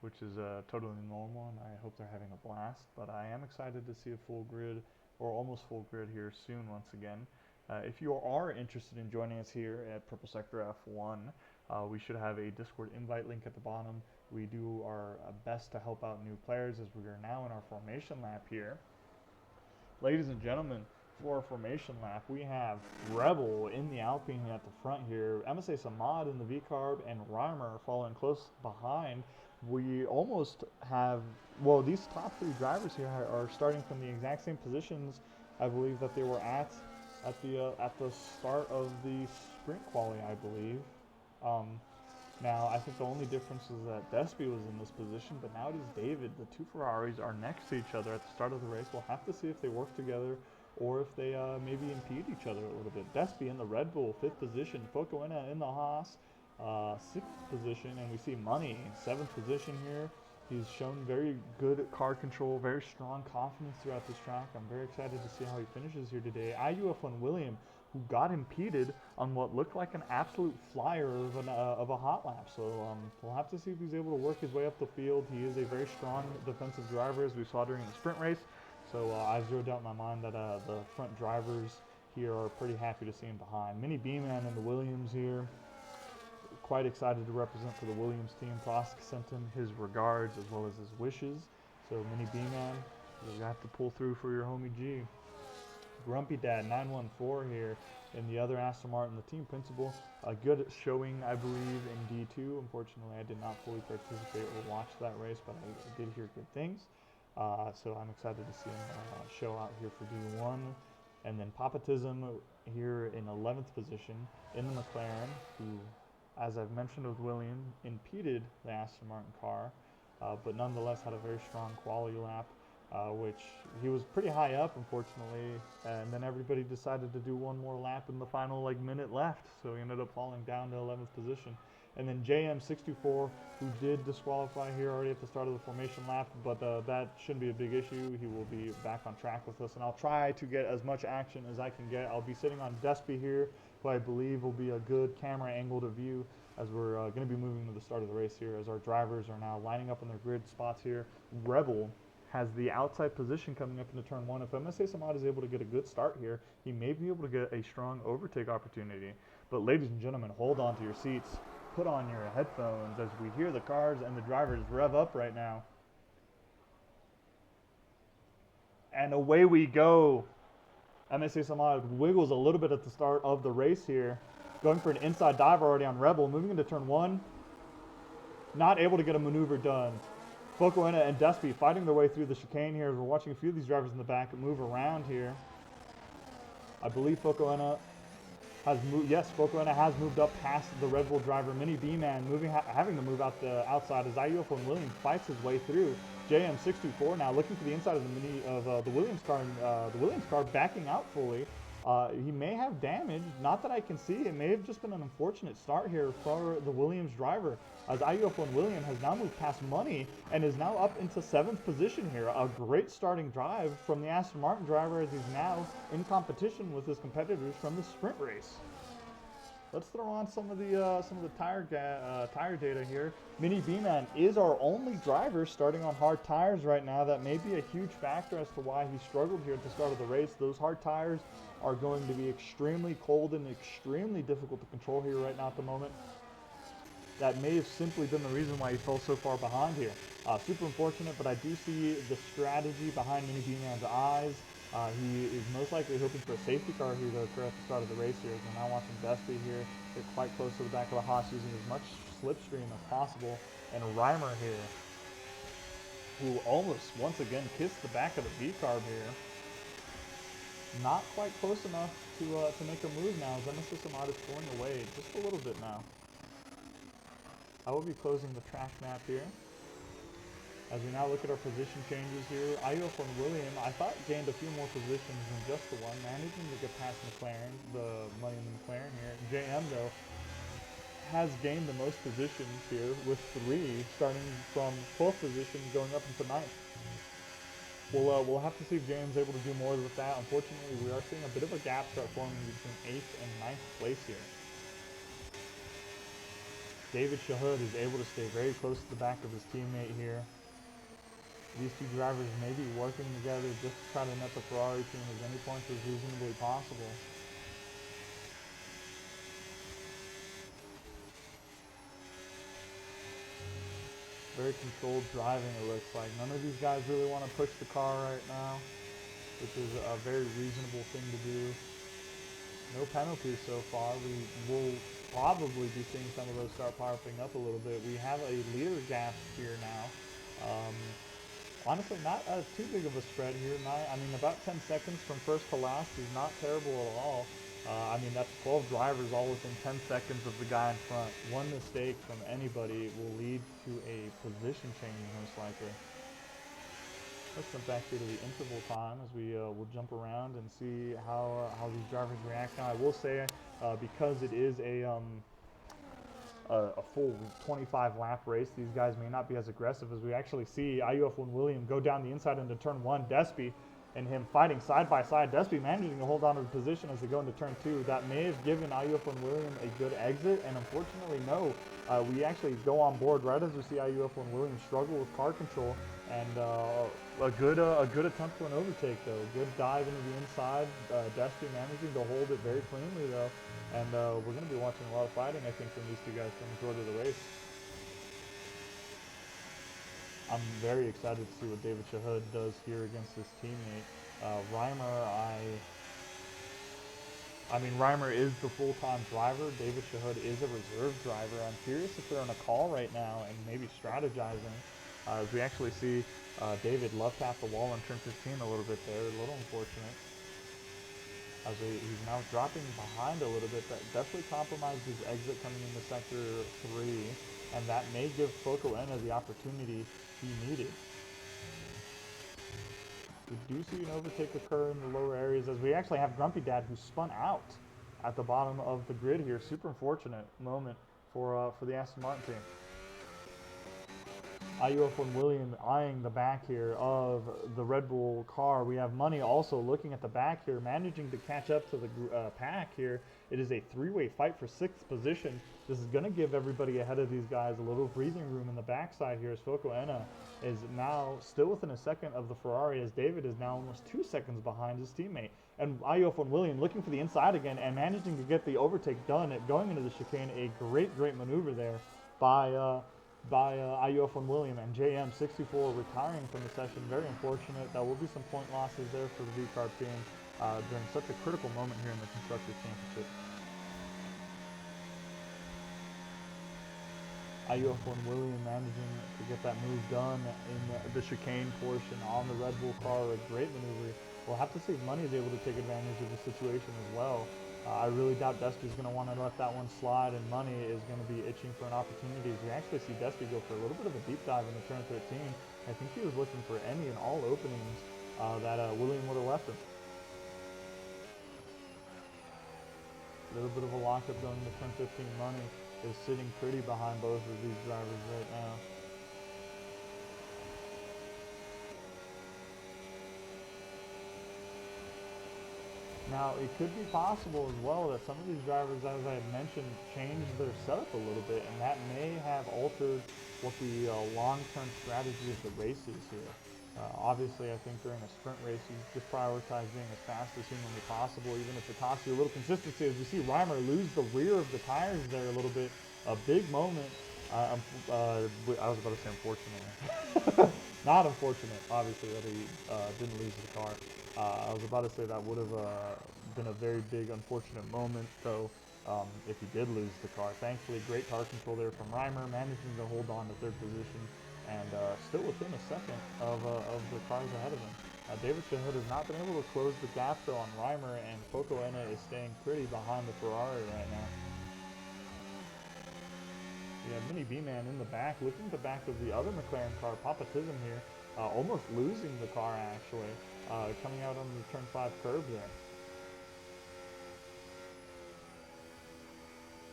which is totally normal, and I hope they're having a blast. But I am excited to see a full grid, or almost full grid here soon once again. If you are interested in joining us here at Purple Sector F1, we should have a Discord invite link at the bottom. We do our best to help out new players as we are now in our formation lap here. Ladies and gentlemen, for our formation lap, we have Rebel in the Alpine at the front here, MSA Samad in the V-Carb, and Reimer following close behind. We almost have, well, these top three drivers here are starting from the exact same positions I believe that they were at the start of the sprint quali, I believe. Now, I think the only difference is that Despy was in this position, but now it is David. The two Ferraris are next to each other at the start of the race. We'll have to see if they work together or if they maybe impede each other a little bit. Despy in the Red Bull, 5th position. Focoena in the Haas, 6th position. And we see Money in 7th position here. He's shown very good car control, very strong confidence throughout this track. I'm very excited to see how he finishes here today. IUF1 William, who got impeded on what looked like an absolute flyer of a hot lap. So we'll have to see if he's able to work his way up the field. He is a very strong defensive driver, as we saw during the sprint race. So I have zero doubt in my mind that the front drivers here are pretty happy to see him behind. Mini B-Man in the Williams here. Quite excited to represent for the Williams team. Prosk sent him his regards as well as his wishes. So Mini B-Man, you have to pull through for your homie G. Grumpy Dad 914 here in the other Aston Martin, the team principal. A good showing, I believe, in D2. Unfortunately, I did not fully participate or watch that race, but I did hear good things. So I'm excited to see him show out here for D1. And then Papatism here in 11th position in the McLaren, who, as I've mentioned with William, impeded the Aston Martin car, but nonetheless had a very strong quality lap. Which he was pretty high up, unfortunately, and then everybody decided to do one more lap in the final minute left, so he ended up falling down to 11th position. And then JM624, who did disqualify here already at the start of the formation lap, but that shouldn't be a big issue. He will be back on track with us, and I'll try to get as much action as I can get. I'll be sitting on Despy here, who I believe will be a good camera angle to view as we're going to be moving to the start of the race here, as our drivers are now lining up in their grid spots here. Rebel has the outside position coming up into turn 1. If MSA Samad is able to get a good start here, he may be able to get a strong overtake opportunity. But ladies and gentlemen, hold on to your seats. Put on your headphones as we hear the cars and the drivers rev up right now. And away we go. MSA Samad wiggles a little bit at the start of the race here. Going for an inside dive already on Rebel. Moving into turn 1. not able to get a maneuver done. Focoena and Despy fighting their way through the chicane here. We're watching a few of these drivers in the back move around here. I believe Focoena has moved. Yes, Focoena has moved up past the Red Bull driver, Mini B-Man, having to move out the outside as Ayufo Williams fights his way through. JM624 now looking for the inside of the Williams car. The Williams car backing out fully. He may have damage, not that I can see. It may have just been an unfortunate start here for the Williams driver, as Ayufo Williams has now moved past Money and is now up into 7th position here. A great starting drive from the Aston Martin driver, as he's now in competition with his competitors from the sprint race. Let's throw on some of the tire data here. Mini B-Man is our only driver starting on hard tires right now. That may be a huge factor as to why he struggled here at the start of the race. Those hard tires are going to be extremely cold and extremely difficult to control here right now at the moment. That may have simply been the reason why he fell so far behind here. Super unfortunate, but I do see the strategy behind Mini B-Man's eyes. He is most likely hoping for a safety car here to occur at the start of the race here. We're now watching Despy here get quite close to the back of the Haas, using as much slipstream as possible. And Reimer here, who almost once again kissed the back of the V-carb here. Not quite close enough to make a move now. Genesis Amad is pulling away just a little bit now. I will be closing the track map here. As we now look at our position changes here, Ayufo Williams, I thought, gained a few more positions than just the one, managing to get past McLaren, the money in the McLaren here. JM, though, has gained the most positions here with 3, starting from 12th position going up into 9th. We'll have to see if JM's able to do more with that. Unfortunately, we are seeing a bit of a gap start forming between 8th and 9th place here. David Shahud is able to stay very close to the back of his teammate here. These two drivers may be working together just to try to net the Ferrari team as many points as reasonably possible. Very controlled driving, it looks like. None of these guys really want to push the car right now, which is a very reasonable thing to do. No penalties so far. We will probably be seeing some of those start popping up a little bit. We have a leader gap here now. Honestly, not too big of a spread here. I mean, about 10 seconds from first to last is not terrible at all. I mean, that's 12 drivers all within 10 seconds of the guy in front. One mistake from anybody will lead to a position change, most likely. Let's jump back here to the interval time as we will jump around and see how these drivers react. Now, I will say, because it is a full 25 lap race, these guys may not be as aggressive as we actually see Ayufo Williams go down the inside into turn 1. Despy and him fighting side by side. Despy managing to hold on to the position as they go into turn 2. That may have given Ayufo Williams a good exit, and unfortunately, no. We actually go on board right as we see Ayufo Williams struggle with car control, and a good attempt for an overtake though. Good dive into the inside. Despy managing to hold it very cleanly though, and we're going to be watching a lot of fighting, I think, from these two guys for the majority of the race. I'm very excited to see what David Shahud does here against his teammate. Reimer, I mean, Reimer is the full-time driver. David Shahud is a reserve driver. I'm curious if they're on a call right now and maybe strategizing. As we actually see David love tap the wall on turn 15 a little bit there. A little unfortunate. As he's now dropping behind a little bit. That definitely compromised his exit coming into sector 3. And that may give Focoena the opportunity he needed. We do see an overtake occur in the lower areas as we actually have Grumpy Dad, who spun out at the bottom of the grid here. Super unfortunate moment for the Aston Martin team. Ayufo Williams eyeing the back here of the Red Bull car. We have Money also looking at the back here, managing to catch up to the pack here. It is a 3-way fight for 6th position. This is going to give everybody ahead of these guys a little breathing room in the backside here, as Focoena is now still within a second of the Ferrari, as David is now almost 2 seconds behind his teammate. And Ayufo Williams looking for the inside again and managing to get the overtake done at going into the chicane. A great maneuver there by Ayufo Williams, and JM64 retiring from the session. Very unfortunate. There will be some point losses there for the V-Carb team during such a critical moment here in the Constructors' Championship. IUF1 William managing to get that move done in the chicane portion on the Red Bull car. A great maneuver. We'll have to see if Money is able to take advantage of the situation as well. I really doubt Despy's going to want to let that one slide, and Money is going to be itching for an opportunity. As we actually see Despy go for a little bit of a deep dive into turn 13. I think he was looking for any and all openings that William would have left him. A little bit of a lockup going into turn 15. Money is sitting pretty behind both of these drivers right now. Now, it could be possible as well that some of these drivers, as I had mentioned, changed their setup a little bit, and that may have altered what the long-term strategy of the race is here. Obviously, I think during a sprint race, you just prioritize being as fast as humanly possible, even if it costs you a little consistency. As we see Reimer lose the rear of the tires there a little bit, a big moment. I was about to say unfortunate. Not unfortunate, obviously, that he didn't lose the car. I was about to say that would have been a very big unfortunate moment, though, if he did lose the car. Thankfully, great car control there from Reimer, managing to hold on to third position, and still within a second of the cars ahead of him. David Shahid has not been able to close the gap, though, on Reimer, and Foco Enna is staying pretty behind the Ferrari right now. We have Mini B-Man in the back, looking at the back of the other McLaren car, Papa Tism here, almost losing the car, actually. Coming out on the turn 5 curb there.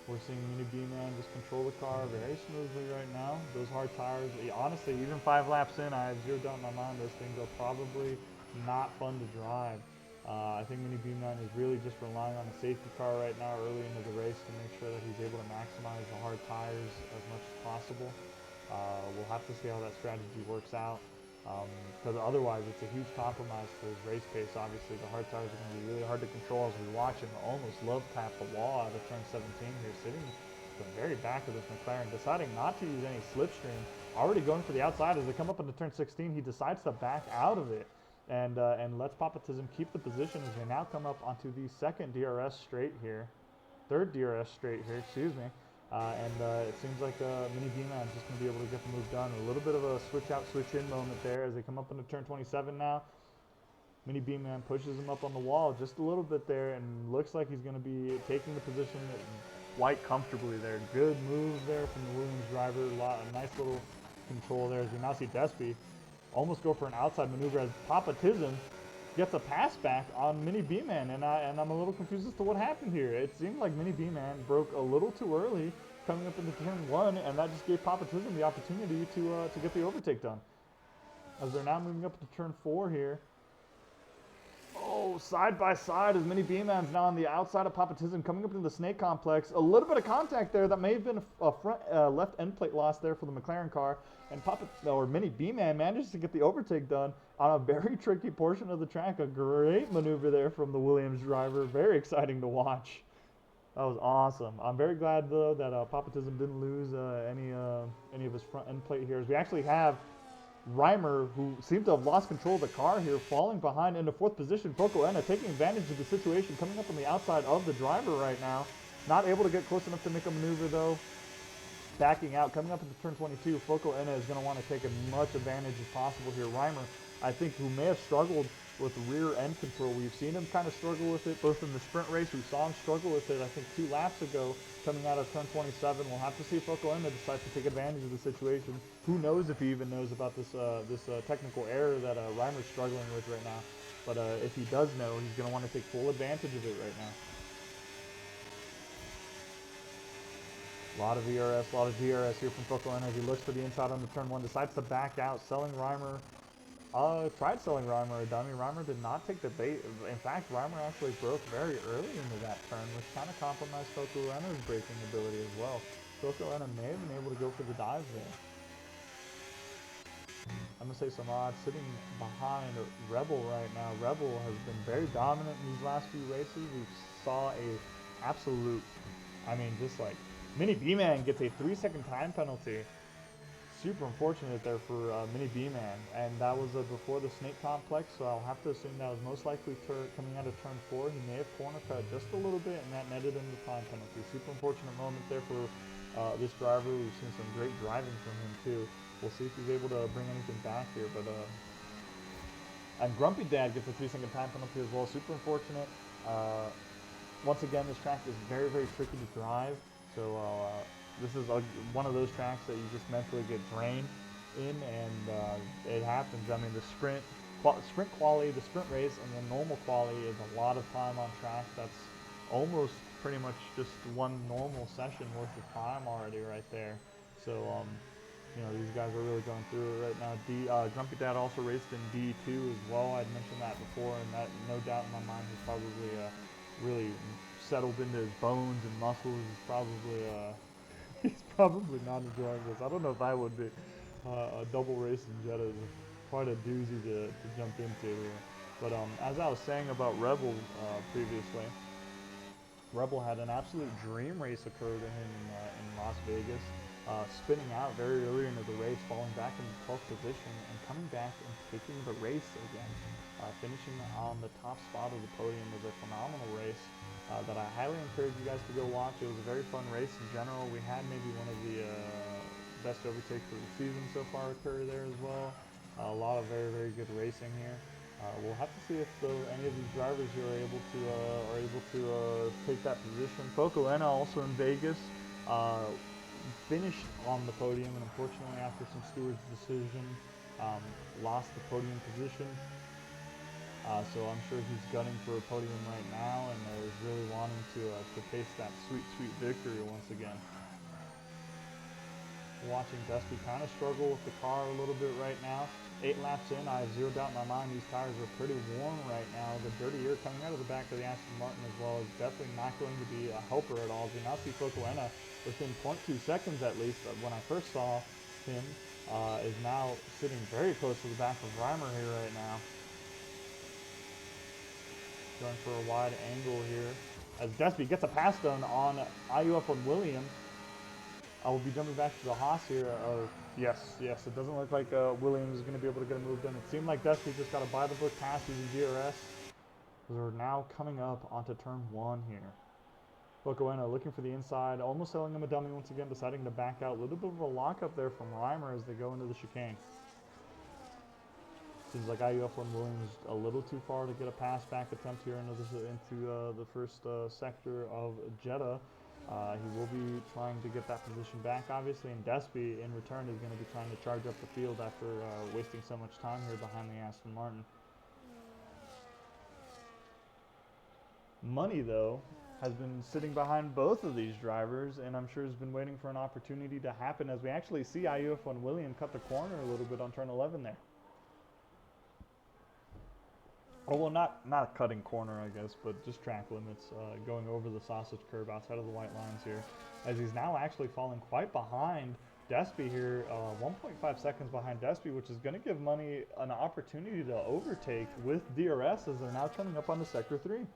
We're seeing Mini B-Man just control the car very smoothly right now. Those hard tires, honestly, even 5 laps in, I have zero doubt in my mind those things are probably not fun to drive. I think Mini B-Man is really just relying on a safety car right now early into the race to make sure that he's able to maximize the hard tires as much as possible. We'll have to see how that strategy works out. Because otherwise it's a huge compromise for his race pace. Obviously the hard tires are going to be really hard to control as we watch him almost love tap the wall out of turn 17 here, sitting at the very back of this McLaren, deciding not to use any slipstream, already going for the outside. As they come up into turn 16, he decides to back out of it and lets Papatism keep the position as they now come up onto the second DRS straight here, third DRS straight here, excuse me. It seems like Mini B-Man is just going to be able to get the move done. A little bit of a switch out, switch in moment there as they come up into turn 27 now. Mini B-Man pushes him up on the wall just a little bit there and looks like he's going to be taking the position quite comfortably there. Good move there from the Williams driver. A nice little control there as we now see Despy almost go for an outside maneuver as Papatism gets a pass back on Mini B-Man, and I'm a little confused as to what happened here. It seemed like Mini B-Man broke a little too early coming up into turn 1, and that just gave Papatism the opportunity to get the overtake done. As they're now moving up to turn 4 here. Oh, side by side as Mini B-Man's now on the outside of Papatism coming up into the Snake Complex. A little bit of contact there that may have been a front left end plate loss there for the McLaren car, and Mini B-Man manages to get the overtake done on a very tricky portion of the track. A great maneuver there from the Williams driver. Very exciting to watch. That was awesome. I'm very glad though that Papatism didn't lose any of his front end plate here, as we actually have Reimer, who seemed to have lost control of the car here, falling behind into 4th position. Foco Enna taking advantage of the situation, coming up on the outside of the driver right now. Not able to get close enough to make a maneuver though. Backing out, coming up into turn 22, Foco Enna is going to want to take as much advantage as possible here. Reimer, I think, who may have struggled with rear end control. We've seen him kind of struggle with it, both in the sprint race. We saw him struggle with it, I think, 2 laps ago, coming out of turn 27. We'll have to see if Foco Enna decides to take advantage of the situation. Who knows if he even knows about this technical error that Reimer's struggling with right now. But if he does know, he's going to want to take full advantage of it right now. A lot of ERS, a lot of DRS here from Foco Enna as he looks for the inside on the turn 1, decides to back out, selling Reimer. Tried selling Reimer a dummy. Reimer did not take the bait. In fact, Reimer actually broke very early into that turn, which kind of compromised Foco Enna's braking ability as well. Foco Enna may have been able to go for the dive there. I'm going to say some odd sitting behind Rebel right now. Rebel has been very dominant in these last few races. We saw a absolute, just like, Mini B-Man gets a 3-second time penalty. super unfortunate there for Mini B-Man, and that was before the Snake Complex, so I'll have to assume that was most likely coming out of turn 4. He may have corner cut just a little bit, and that netted him the time penalty. Super unfortunate moment there for this driver. We've seen some great driving from him too. We'll see if he's able to bring anything back here, but and Grumpy Dad gets a 3-second time penalty as well. Super unfortunate. Once again, this track is very, very tricky to drive, so this is one of those tracks that you just mentally get drained in, and it happens. I mean, the sprint quality, the sprint race, and the normal quality is a lot of time on track. That's almost pretty much just one normal session worth of time already right there. So, you know, these guys are really going through it right now. Grumpy Dad also raced in D2 as well. I'd mentioned that before, and that, no doubt in my mind, he's probably really settled into his bones and muscles. He's probably he's probably not enjoying this. I don't know if I would be. A double race in Jeddah is quite a doozy to jump into here. But as I was saying about Rebel previously, Rebel had an absolute dream race occur to him in Las Vegas, spinning out very early into the race, falling back into 12th position, and coming back and taking the race again. Finishing on the top spot of the podium was a phenomenal race that I highly encourage you guys to go watch. It was a very fun race in general. We had maybe one of the best overtakes for the season so far occur there as well. A lot of very, very good racing here. We'll have to see if any of these drivers here are able to take that position. Focoena also in Vegas finished on the podium, and unfortunately after some steward's decision lost the podium position. So I'm sure he's gunning for a podium right now, and is really wanting to taste that sweet, sweet victory once again. Watching Dusty kind of struggle with the car a little bit right now. 8 laps in, I have zero doubt in my mind these tires are pretty warm right now. The dirty air coming out of the back of the Aston Martin as well is definitely not going to be a helper at all. We now see Focoena within 0.2 seconds at least when I first saw him, is now sitting very close to the back of Reimer here right now. Going for a wide angle here as Despy gets a pass done on IUF1 Williams. I will be jumping back to the Haas here. Yes, it doesn't look like Williams is going to be able to get a move done. It seemed like Despy just got a by-the-book pass using DRS. We're now coming up onto turn 1 here. Focoena looking for the inside, almost selling him a dummy once again, deciding to back out. A little bit of a lockup there from Reimer as they go into the chicane. Seems like IUF1 Williams a little too far to get a pass back attempt here into the first sector of Jeddah. He will be trying to get that position back, obviously, and Despy, in return, is going to be trying to charge up the field after wasting so much time here behind the Aston Martin. Money, though, has been sitting behind both of these drivers, and I'm sure has been waiting for an opportunity to happen as we actually see IUF1 Williams cut the corner a little bit on turn 11 there. Oh, well, not a cutting corner, I guess, but just track limits, going over the sausage curve outside of the white lines here, as he's now actually falling quite behind Despy here, 1.5 seconds behind Despy, which is going to give Money an opportunity to overtake with DRS as they're now coming up onto Sector 3.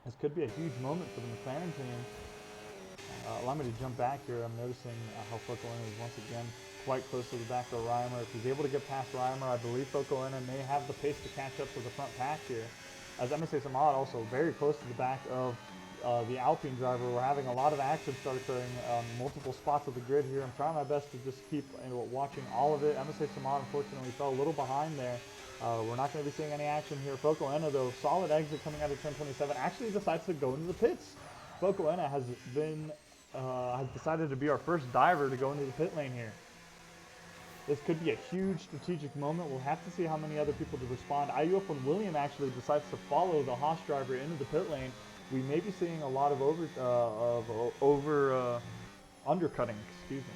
This could be a huge moment for the McLaren team. Allow me to jump back here. I'm noticing how Focoena is once again quite close to the back of Reimer. If he's able to get past Reimer, I believe Focoena may have the pace to catch up to the front pack here. As MSA Samad also very close to the back of the Alpine driver. We're having a lot of action start occurring on multiple spots of the grid here. I'm trying my best to just keep watching all of it. MSA Samad unfortunately fell a little behind there. We're not going to be seeing any action here. Focoena, though, solid exit coming out of turn 27, actually decides to go into the pits. Focoena has decided to be our first diver to go into the pit lane here. This could be a huge strategic moment. We'll have to see how many other people to respond. IUF1 Williams actually decides to follow the Haas driver into the pit lane. We may be seeing a lot of undercutting. Excuse me.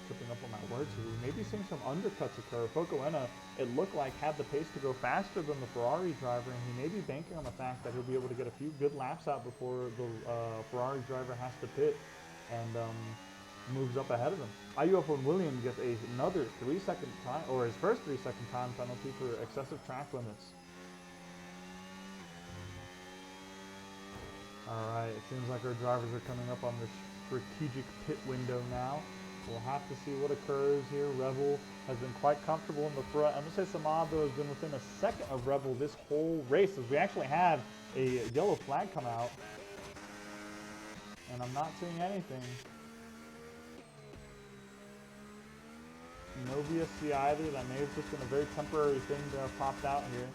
Tripping up on my words here. We may be seeing some undercuts occur. Focoena, it looked like, had the pace to go faster than the Ferrari driver, and he may be banking on the fact that he'll be able to get a few good laps out before the Ferrari driver has to pit and moves up ahead of him. IUF1 Williams gets another 3-second time, or his first 3-second time penalty for excessive track limits. Alright, It seems like our drivers are coming up on this strategic pit window now. We'll have to see what occurs here. Rebel has been quite comfortable in the front. I'm going to say Samad, though, has been within a second of Rebel this whole race, as we actually had a yellow flag come out. And I'm not seeing anything. No VSC either. That may have just been a very temporary thing that popped out here.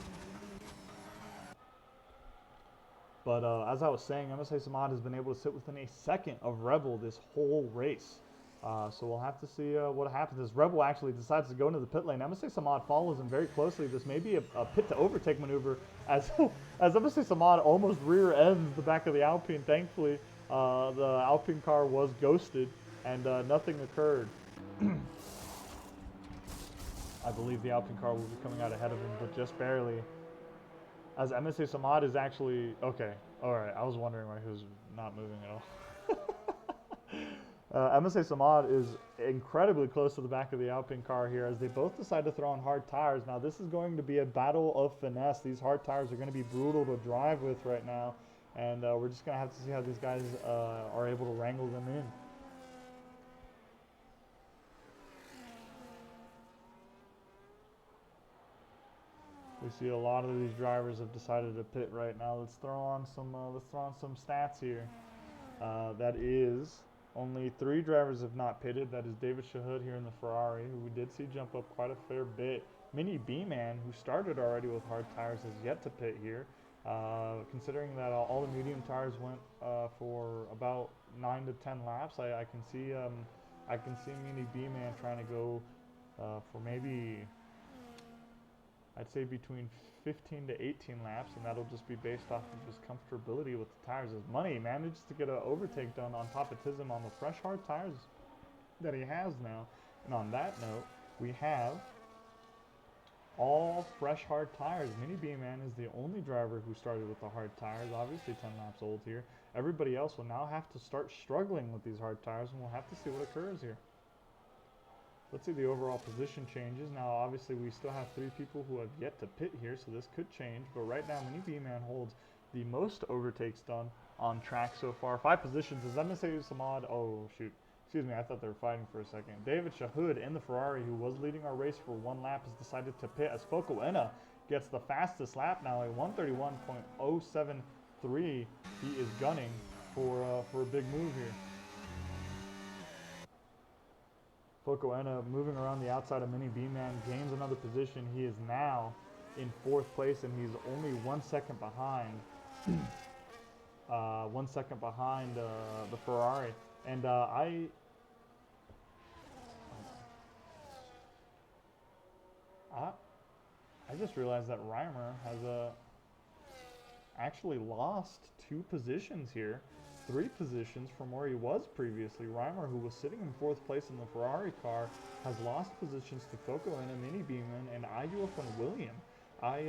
But as I was saying, MSA Samad has been able to sit within a second of Rebel this whole race. So we'll have to see what happens as Rebel actually decides to go into the pit lane. MSA Samad follows him very closely. This may be a pit to overtake maneuver as as MSA Samad almost rear ends the back of the Alpine. Thankfully, the Alpine car was ghosted and nothing occurred. I believe the Alpine car will be coming out ahead of him, but just barely. As MSA Samad is actually, okay, alright, I was wondering why he was not moving at all. MSA Samad is incredibly close to the back of the Alpine car here as they both decide to throw on hard tires. Now this is going to be a battle of finesse. These hard tires are going to be brutal to drive with right now, and we're just going to have to see how these guys are able to wrangle them in. We see a lot of these drivers have decided to pit right now. Let's throw on some stats here. That is only 3 drivers have not pitted. That is David Shahud here in the Ferrari, who we did see jump up quite a fair bit. Mini B-Man, who started already with hard tires, has yet to pit here. Considering that all the medium tires went for about 9 to 10 laps, I can see Mini B-Man trying to go for maybe, I'd say between 15 to 18 laps, and that'll just be based off of his comfortability with the tires. As Money manages to get an overtake done on top of Tism on the fresh hard tires that he has now. And on that note, we have all fresh hard tires. Mini B-Man is the only driver who started with the hard tires, obviously 10 laps old here. Everybody else will now have to start struggling with these hard tires, and we'll have to see what occurs here. Let's see the overall position changes. Now, obviously, we still have 3 people who have yet to pit here, so this could change. But right now, Mini B-Man holds the most overtakes done on track so far. 5 positions. Is MSA Samad? Oh, shoot. Excuse me, I thought they were fighting for a second. David Shahud in the Ferrari, who was leading our race for 1 lap, has decided to pit as Focoena gets the fastest lap now, a 1:31.073. He is gunning for a big move here. Focoena moving around the outside of Mini B-Man, gains another position. He is now in 4th place, and he's only 1 second behind. 1 second behind the Ferrari. And I just realized that Reimer has actually lost 2 positions here. 3 positions from where he was previously. Reimer, who was sitting in 4th place in the Ferrari car, has lost positions to Focoena, Mini B-Man, and IUF and William. I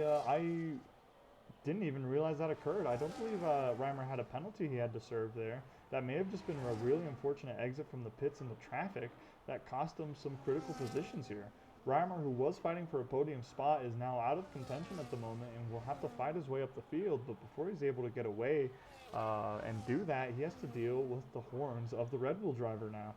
didn't even realize that occurred. I don't believe Reimer had a penalty he had to serve there. That may have just been a really unfortunate exit from the pits in the traffic that cost him some critical positions here. Reimer, who was fighting for a podium spot, is now out of contention at the moment and will have to fight his way up the field. But before he's able to get away and do that, he has to deal with the horns of the Red Bull driver now.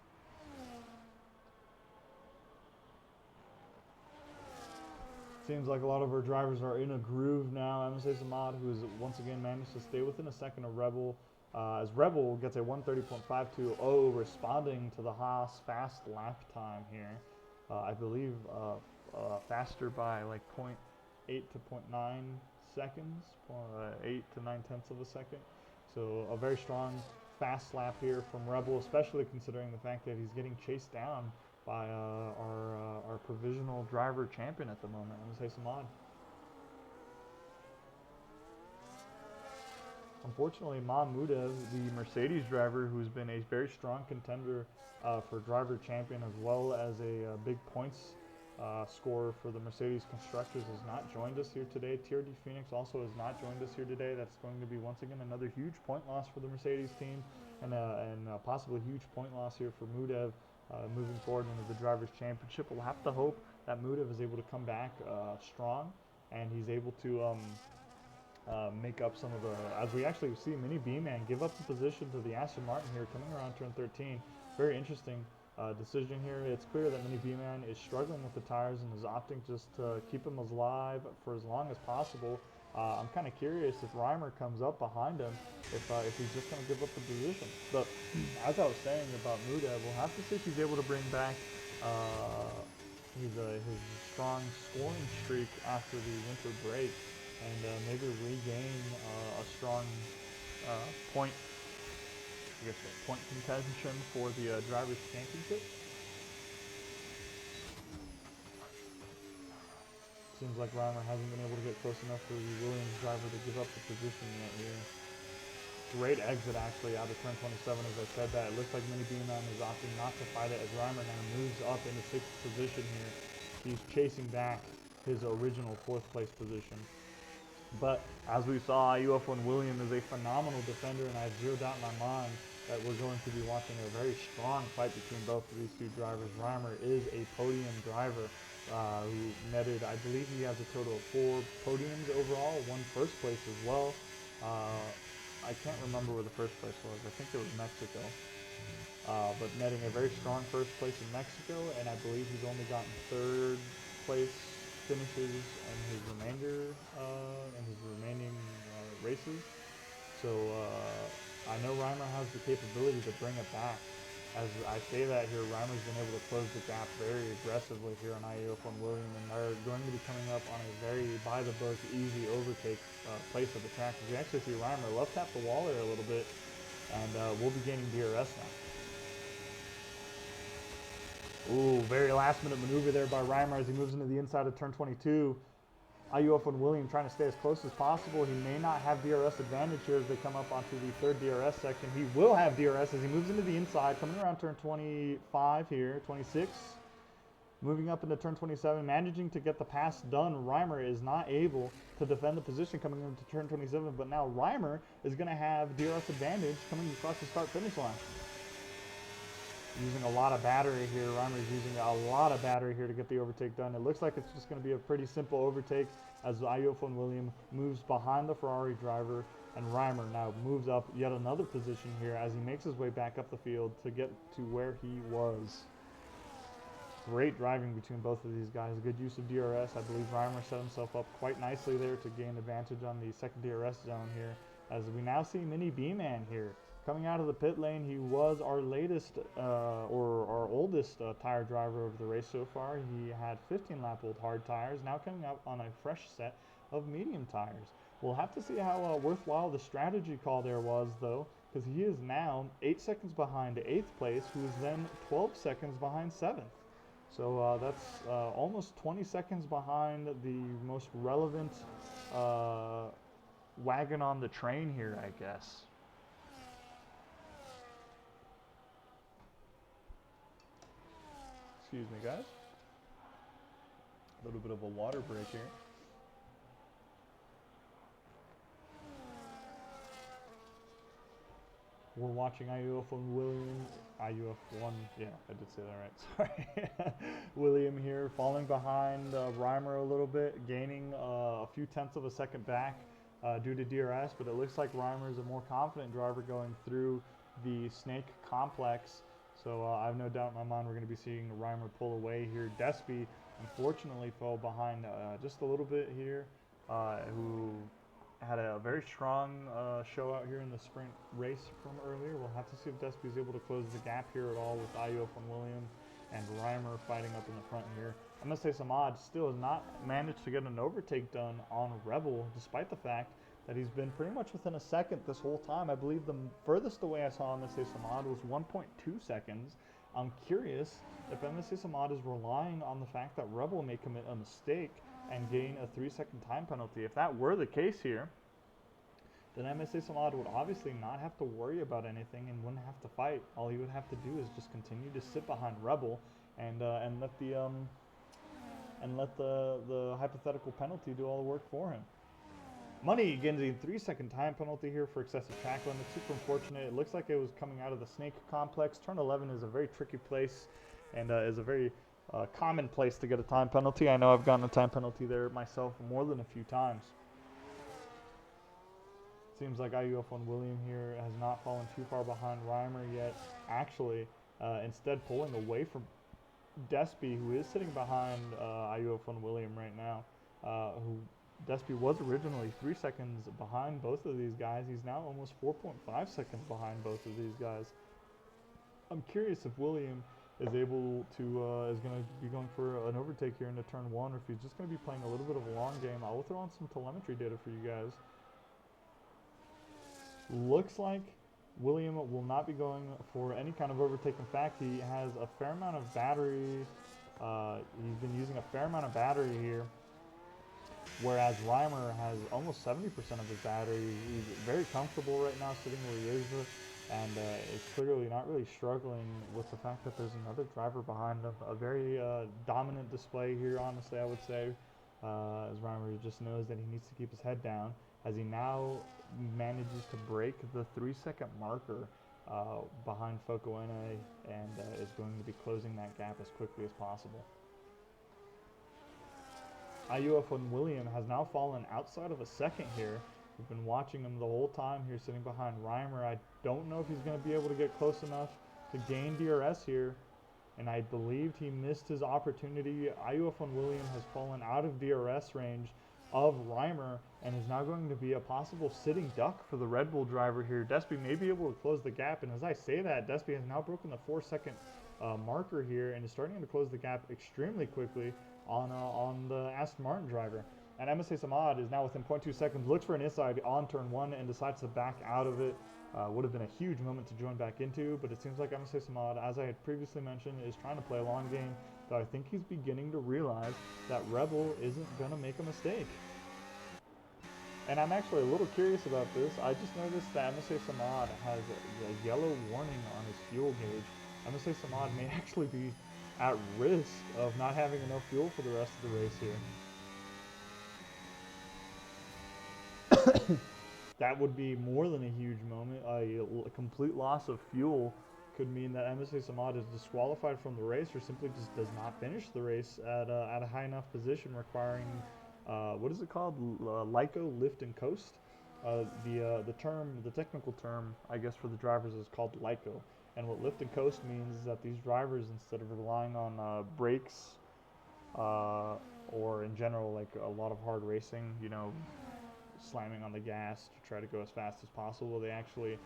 Seems like a lot of our drivers are in a groove now. MSA Samad, who has once again managed to stay within a second of Rebel, as Rebel gets a 1:30.520, responding to the Haas fast lap time here. I believe faster by like 0.8 to 0.9 seconds, 8 to 9/10 of a second. So a very strong fast lap here from Rebel, especially considering the fact that he's getting chased down by our provisional driver champion at the moment, MSA Samad. Unfortunately, Mahmoudev, the Mercedes driver, who's been a very strong contender for driver champion as well as a big points scorer for the Mercedes constructors, has not joined us here today. TRD Phoenix also has not joined us here today. That's going to be once again another huge point loss for the Mercedes team, and possibly a huge point loss here for Mudev moving forward into the drivers championship. We'll have to hope that Mudev is able to come back strong, and he's able to make up some of the, as we actually see Mini B-Man give up the position to the Aston Martin here coming around turn 13. Very interesting decision here. It's clear that Mini B-Man is struggling with the tires and is opting just to keep him alive for as long as possible. I'm kind of curious if Reimer comes up behind him, if he's just going to give up the position. But as I was saying about Muda, we'll have to see if he's able to bring back his strong scoring streak after the winter break and maybe regain a strong point, I guess, point contention for the Drivers' Championship. Seems like Reimer hasn't been able to get close enough for the Williams driver to give up the position yet here. Great exit actually out of turn 27 as I said that. It looks like Mini B-Man is opting not to fight it as Reimer now moves up into 6th position here. He's chasing back his original 4th place position. But as we saw, IUF1 William is a phenomenal defender, and I have zero doubt in my mind that we're going to be watching a very strong fight between both of these two drivers. Reimer is a podium driver who netted, I believe he has a total of 4 podiums overall, 1 first place as well. I can't remember where the first place was. I think it was Mexico. But netting a very strong first place in Mexico, and I believe he's only gotten 3rd place finishes in his remaining races. So I know Reimer has the capability to bring it back. As I say that here, Reimer's been able to close the gap very aggressively here on IUF1 William, and they're going to be coming up on a very by-the-book, easy overtake place of the track. We actually see Reimer left tap the wall there a little bit, and we'll be gaining DRS now. Ooh, very last-minute maneuver there by Reimer as he moves into the inside of turn 22. IUF1 William trying to stay as close as possible. He may not have DRS advantage here as they come up onto the 3rd DRS section. He will have DRS as he moves into the inside, coming around turn 25 here, 26. Moving up into turn 27, managing to get the pass done. Reimer is not able to defend the position coming into turn 27, but now Reimer is going to have DRS advantage coming across the start-finish line. Using a lot of battery here. Reimer is using a lot of battery here to get the overtake done. It looks like it's just going to be a pretty simple overtake as IUF1 William moves behind the Ferrari driver, and Reimer now moves up yet another position here as he makes his way back up the field to get to where he was. Great driving between both of these guys. Good use of DRS. I believe Reimer set himself up quite nicely there to gain advantage on the 2nd DRS zone here, as we now see Mini B-Man here. Coming out of the pit lane, he was our latest or our oldest tire driver of the race so far. He had 15-lap-old hard tires, now coming up on a fresh set of medium tires. We'll have to see how worthwhile the strategy call there was, though, because he is now 8 seconds behind 8th place, who is then 12 seconds behind 7th. So that's almost 20 seconds behind the most relevant wagon on the train here, I guess. Excuse me, guys. A little bit of a water break here. We're watching IUF1 William. IUF1, yeah, I did say that right. Sorry. William here falling behind Reimer a little bit, gaining a few tenths of a second back due to DRS, but it looks like Reimer is a more confident driver going through the Snake complex. So I have no doubt in my mind we're going to be seeing Reimer pull away here. Despy, unfortunately, fell behind just a little bit here, who had a very strong show out here in the sprint race from earlier. We'll have to see if Despy is able to close the gap here at all with IUF1 William and Reimer fighting up in the front here. I'm going to say Samad still has not managed to get an overtake done on Rebel, despite the fact that he's been pretty much within a second this whole time. I believe the furthest away I saw MSA Samad was 1.2 seconds. I'm curious if MSA Samad is relying on the fact that Rebel may commit a mistake and gain a 3-second time penalty. If that were the case here, then MSA Samad would obviously not have to worry about anything and wouldn't have to fight. All he would have to do is just continue to sit behind Rebel and let the hypothetical penalty do all the work for him. Money getting a 3-second time penalty here for excessive track limit. Super unfortunate. It looks like it was coming out of the Snake complex. Turn 11 is a very tricky place and is a very common place to get a time penalty. I know I've gotten a time penalty there myself more than a few times. Seems like IUF1 William here has not fallen too far behind Reimer yet. Actually, instead pulling away from Despy, who is sitting behind IUF1 William right now. Who Despy was originally 3 seconds behind both of these guys. He's now almost 4.5 seconds behind both of these guys. I'm curious if William is able to is going to be going for an overtake here into turn 1, or if he's just going to be playing a little bit of a long game. I will throw on some telemetry data for you guys. Looks like William will not be going for any kind of overtake. In fact, he has a fair amount of battery. He's been using a fair amount of battery here, whereas Reimer has almost 70% of his battery. He's very comfortable right now sitting where he is, and is clearly not really struggling with the fact that there's another driver behind him. A very dominant display here, honestly, I would say, as Reimer just knows that he needs to keep his head down, as he now manages to break the 3-second marker behind Focoena, and is going to be closing that gap as quickly as possible. IUF1 William has now fallen outside of a second here. We've been watching him the whole time here, sitting behind Reimer. I don't know if he's going to be able to get close enough to gain DRS here, and I believed he missed his opportunity. IUF1 William has fallen out of DRS range of Reimer, and is now going to be a possible sitting duck for the Red Bull driver here. Despy may be able to close the gap, and as I say that, Despy has now broken the 4-second marker here, and is starting to close the gap extremely quickly on the Aston Martin driver. And MSA Samad is now within 0.2 seconds, looks for an inside on turn 1 and decides to back out of it. Would have been a huge moment to join back into, but it seems like MSA Samad, as I had previously mentioned, is trying to play a long game, but I think he's beginning to realize that Rebel isn't going to make a mistake. And I'm actually a little curious about this. I just noticed that MSA Samad has a yellow warning on his fuel gauge. MSA Samad may actually be at risk of not having enough fuel for the rest of the race here. That would be more than a huge moment. A complete loss of fuel could mean that MSA Samad is disqualified from the race, or simply just does not finish the race at a high enough position, requiring what is it called? LICO, lift and coast. The technical term, I guess, for the drivers is called LICO. And what lift and coast means is that these drivers, instead of relying on brakes, or in general, like a lot of hard racing, you know, slamming on the gas to try to go as fast as possible, they actually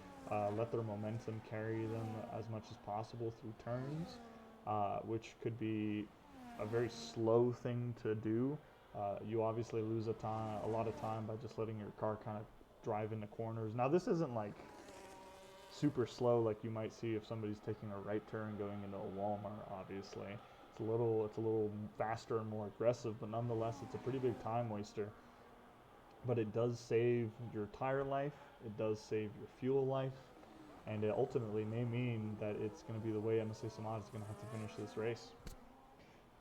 let their momentum carry them as much as possible through turns, which could be a very slow thing to do. You obviously lose a lot of time by just letting your car kind of drive into corners. Now, this isn't like super slow like you might see if somebody's taking a right turn going into a Walmart. Obviously, it's a little faster and more aggressive, but nonetheless, it's a pretty big time waster. But it does save your tire life, it does save your fuel life, and it ultimately may mean that it's going to be the way MSA Samad is going to have to finish this race.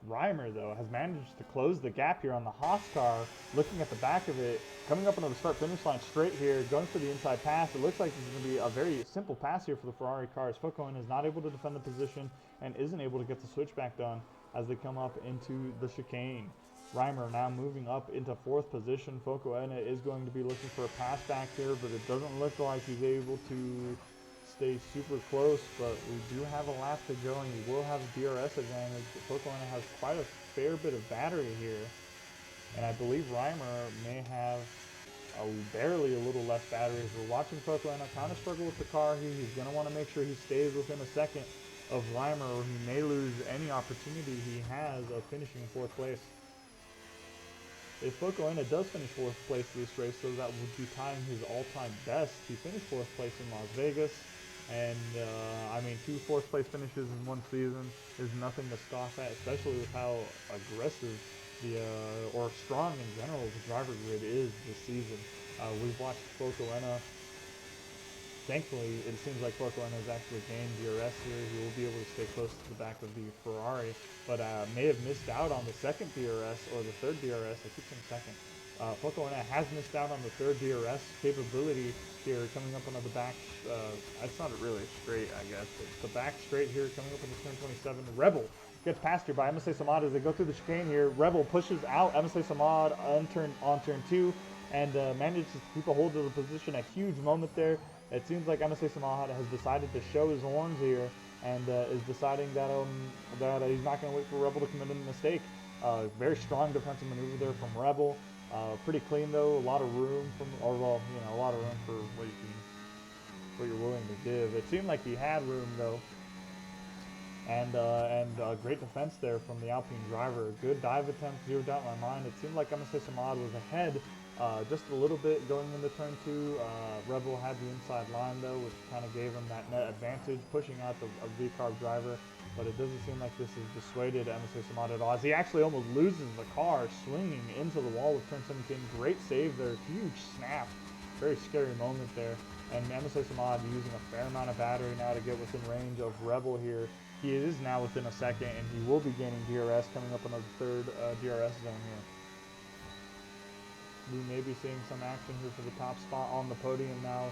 Reimer, though, has managed to close the gap here on the Haas car, looking at the back of it, coming up into the start-finish line straight here, going for the inside pass. It looks like it's going to be a very simple pass here for the Ferrari car, as Focoena is not able to defend the position and isn't able to get the switchback done as they come up into the chicane. Reimer now moving up into 4th position. Focoena is going to be looking for a pass back here, but it doesn't look like he's able to stay super close, but we do have a lap to go, and he will have a DRS advantage. Focoena has quite a fair bit of battery here, and I believe Reimer may have barely a little less battery. As we're watching Focoena kind of struggle with the car here, he's going to want to make sure he stays within a second of Reimer, or he may lose any opportunity he has of finishing 4th place. If Focoena does finish 4th place this race, so that would be tying his all-time best. He finished 4th place in Las Vegas, and I mean, 2 4th place finishes in one season is nothing to scoff at, especially with how aggressive or strong in general the driver grid is this season. We've watched Focoena. Thankfully, it seems like Focoena has actually gained DRS here. He will be able to stay close to the back of the Ferrari, but may have missed out on the 2nd DRS or the 3rd DRS. I keep saying 2nd. Focoena has missed out on the 3rd DRS capability here, coming up onto the back. That's not really straight, I guess, but the back straight here, coming up into turn 27. Rebel gets passed here by MSA Samad as they go through the chicane here. Rebel pushes out MSA Samad on turn 2. and manages to keep a hold of the position. A huge moment there. It seems like MSA Samad has decided to show his horns here and is deciding that he's not going to wait for Rebel to commit a mistake. Very strong defensive maneuver there from Rebel. Pretty clean though. A lot of room from, or well, you know, a lot of room for what you're willing to give. It seemed like he had room though. And great defense there from the Alpine driver. Good dive attempt, zeroed out my mind. It seemed like MSA Samad was ahead just a little bit going into turn 2. Rebel had the inside line though, which kind of gave him that net advantage, pushing out the V-carb driver. But it doesn't seem like this has dissuaded MSA Samad at all, as he actually almost loses the car, swinging into the wall of turn 17. Great save there, huge snap. Very scary moment there. And MSA Samad using a fair amount of battery now to get within range of Rebel here. He is now within a second, and he will be gaining DRS, coming up on the third DRS zone here. We may be seeing some action here for the top spot on the podium now.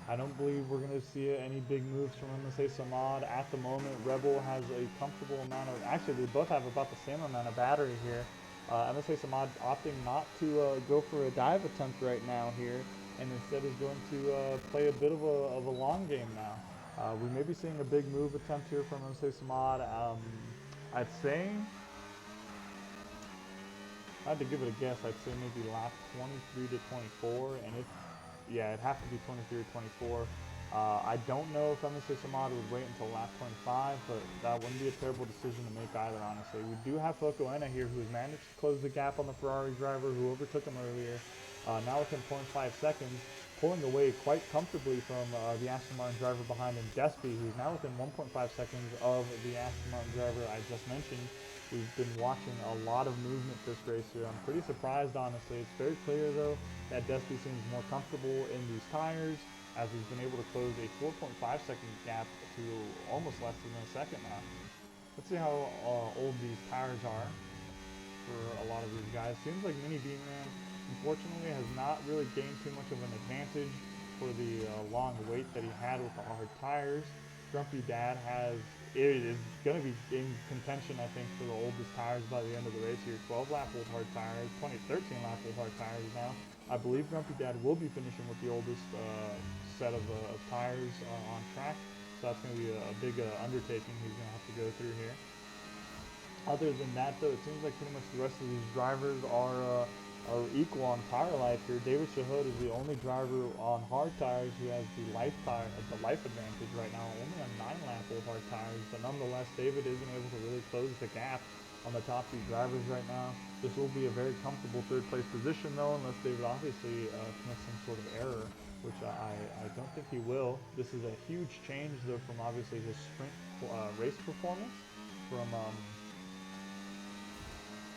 I don't believe we're going to see any big moves from MSA Samad at the moment. Rebel has a comfortable amount of, actually they both have about the same amount of battery here. MSA Samad opting not to go for a dive attempt right now here, and instead is going to play a bit of a long game now. We may be seeing a big move attempt here from MSA Samad. I'd say, if I had to give it a guess, I'd say maybe lap 23 to 24, and yeah, it'd have to be 23 or 24. I don't know if MSA Samad would wait until lap 25, but that wouldn't be a terrible decision to make either, honestly. We do have Focoena here, who has managed to close the gap on the Ferrari driver who overtook him earlier. Now within 0.5 seconds, pulling away quite comfortably from the Aston Martin driver behind him, Despy, who's now within 1.5 seconds of the Aston Martin driver I just mentioned. We've been watching a lot of movement this race here. I'm pretty surprised, honestly. It's very clear, though, that Despy seems more comfortable in these tires, as he's been able to close a 4.5 second gap to almost less than a second now. Let's see how old these tires are for a lot of these guys. Seems like Mini B-Man, unfortunately, has not really gained too much of an advantage for the long wait that he had with the hard tires. Grumpy Dad is going to be in contention, I think, for the oldest tires by the end of the race here. 12 lap old hard tires, 13 lap old hard tires now. I believe Grumpy Dad will be finishing with the oldest set of tires on track, so that's going to be a big undertaking he's going to have to go through here. Other than that, though, it seems like pretty much the rest of these drivers are equal on tire life here. David Shahood is the only driver on hard tires who has the life advantage right now, only on 9 lap old hard tires, but nonetheless, David isn't able to really close the gap on the top 2 drivers right now. This will be a very comfortable third place position though, unless David obviously commits some sort of error, which I don't think he will. This is a huge change though from obviously his sprint race performance, from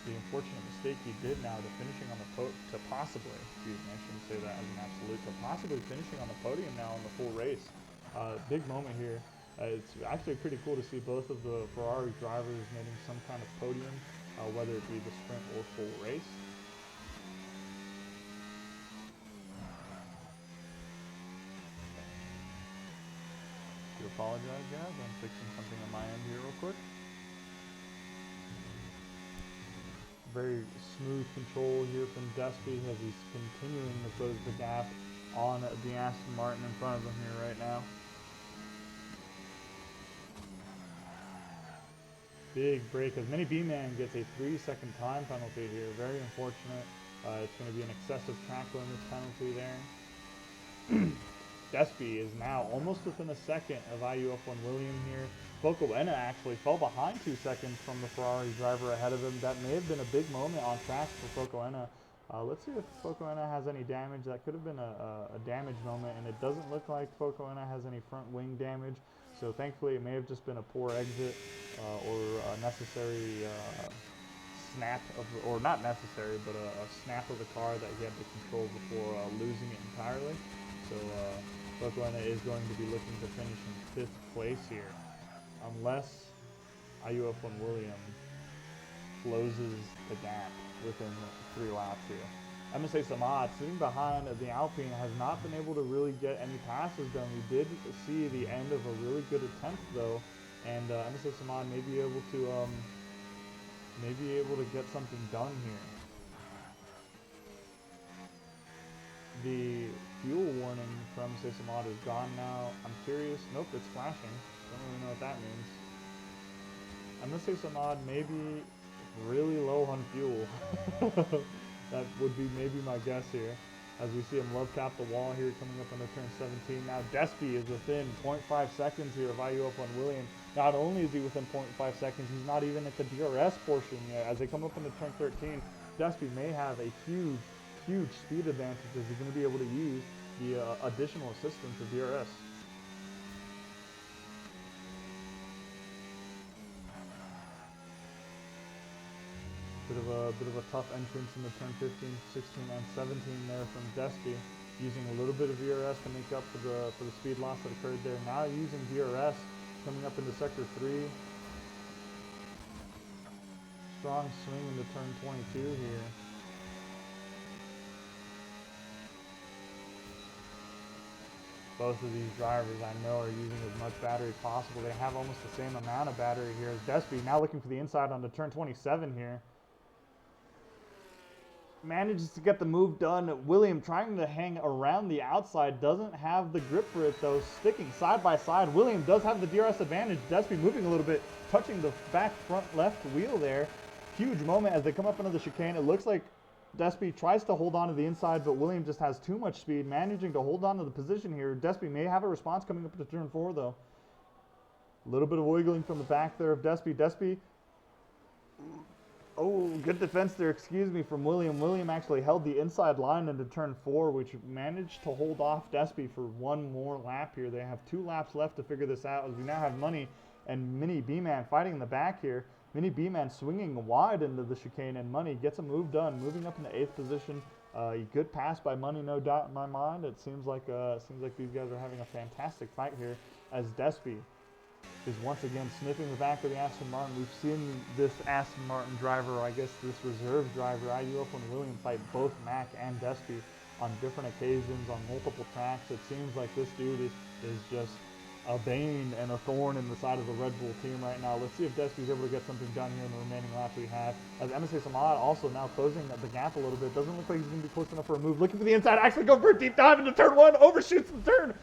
the unfortunate mistake he did now to finishing on the to possibly, excuse me, I shouldn't say that as an absolute, to possibly finishing on the podium now in the full race. Big moment here. It's actually pretty cool to see both of the Ferrari drivers making some kind of podium, whether it be the sprint or full race. I do apologize, guys. I'm fixing something on my end here real quick. Very smooth control here from Despy as he's continuing to close the gap on the Aston Martin in front of him here right now. Big break as Mini B-Man gets a 3-second time penalty here. Very unfortunate. It's going to be an excessive track limits penalty there. Despy is now almost within a second of IUF1 William here. Focoena actually fell behind 2 seconds from the Ferrari driver ahead of him. That may have been a big moment on track for Focoena. Let's see if Focoena has any damage. That could have been a damage moment, and it doesn't look like Focoena has any front wing damage. So thankfully, it may have just been a poor exit or a necessary snap of, or not necessary, but a snap of the car that he had to control before losing it entirely. So Focoena is going to be looking to finish in 5th place here, unless IUF1 William closes the gap within 3 laps here. MSA Samad, sitting behind the Alpine, has not been able to really get any passes done. We did see the end of a really good attempt though, and MSA Samad may be able to may be able to get something done here. The fuel warning from Samad is gone now. I'm curious. Nope, it's flashing. Don't really know what that means. I'm gonna say Samad may be really low on fuel. That would be maybe my guess here. As we see him love cap the wall here coming up into turn 17. Now Despy is within 0.5 seconds here of IU up on William. Not only is he within 0.5 seconds, he's not even at the DRS portion yet. As they come up into turn 13, Despy may have a huge speed advantage as he's going to be able to use the additional assistance of DRS. Bit of a tough entrance in the turn 15, 16, and 17 there from Despy, using a little bit of DRS to make up for the speed loss that occurred there. Now using DRS coming up into sector 3. Strong swing into turn 22 here. Both of these drivers I know are using as much battery as possible. They have almost the same amount of battery here as Despy. Now looking for the inside onto turn 27 here. Manages to get the move done. William trying to hang around the outside, doesn't have the grip for it though. Sticking side by side. William does have the DRS advantage. Despy moving a little bit, touching the back front left wheel there. Huge moment as they come up into the chicane. It looks like Despy tries to hold on to the inside, but William just has too much speed, managing to hold on to the position here. Despy may have a response coming up into turn 4 though. A little bit of wiggling from the back there of Despy. Despy. Oh, good defense there, excuse me, from William. William actually held the inside line into turn 4, which managed to hold off Despy for one more lap here. They have 2 laps left to figure this out, as we now have Money and Mini B-Man fighting in the back here. Mini B-Man swinging wide into the chicane, and Money gets a move done, moving up into 8th position. A good pass by Money, no doubt in my mind. It seems like these guys are having a fantastic fight here, as Despy is once again sniffing the back of the Aston Martin. We've seen this Aston Martin driver, or I guess this reserve driver, IU up on William, fight both Mac and Despy on different occasions, on multiple tracks. It seems like this dude is just a bane and a thorn in the side of the Red Bull team right now. Let's see if Despy's able to get something done here in the remaining laps we have. As MSA Samad also now closing the gap a little bit. Doesn't look like he's going to be close enough for a move. Looking for the inside, actually going for a deep dive into turn 1, overshoots the turn.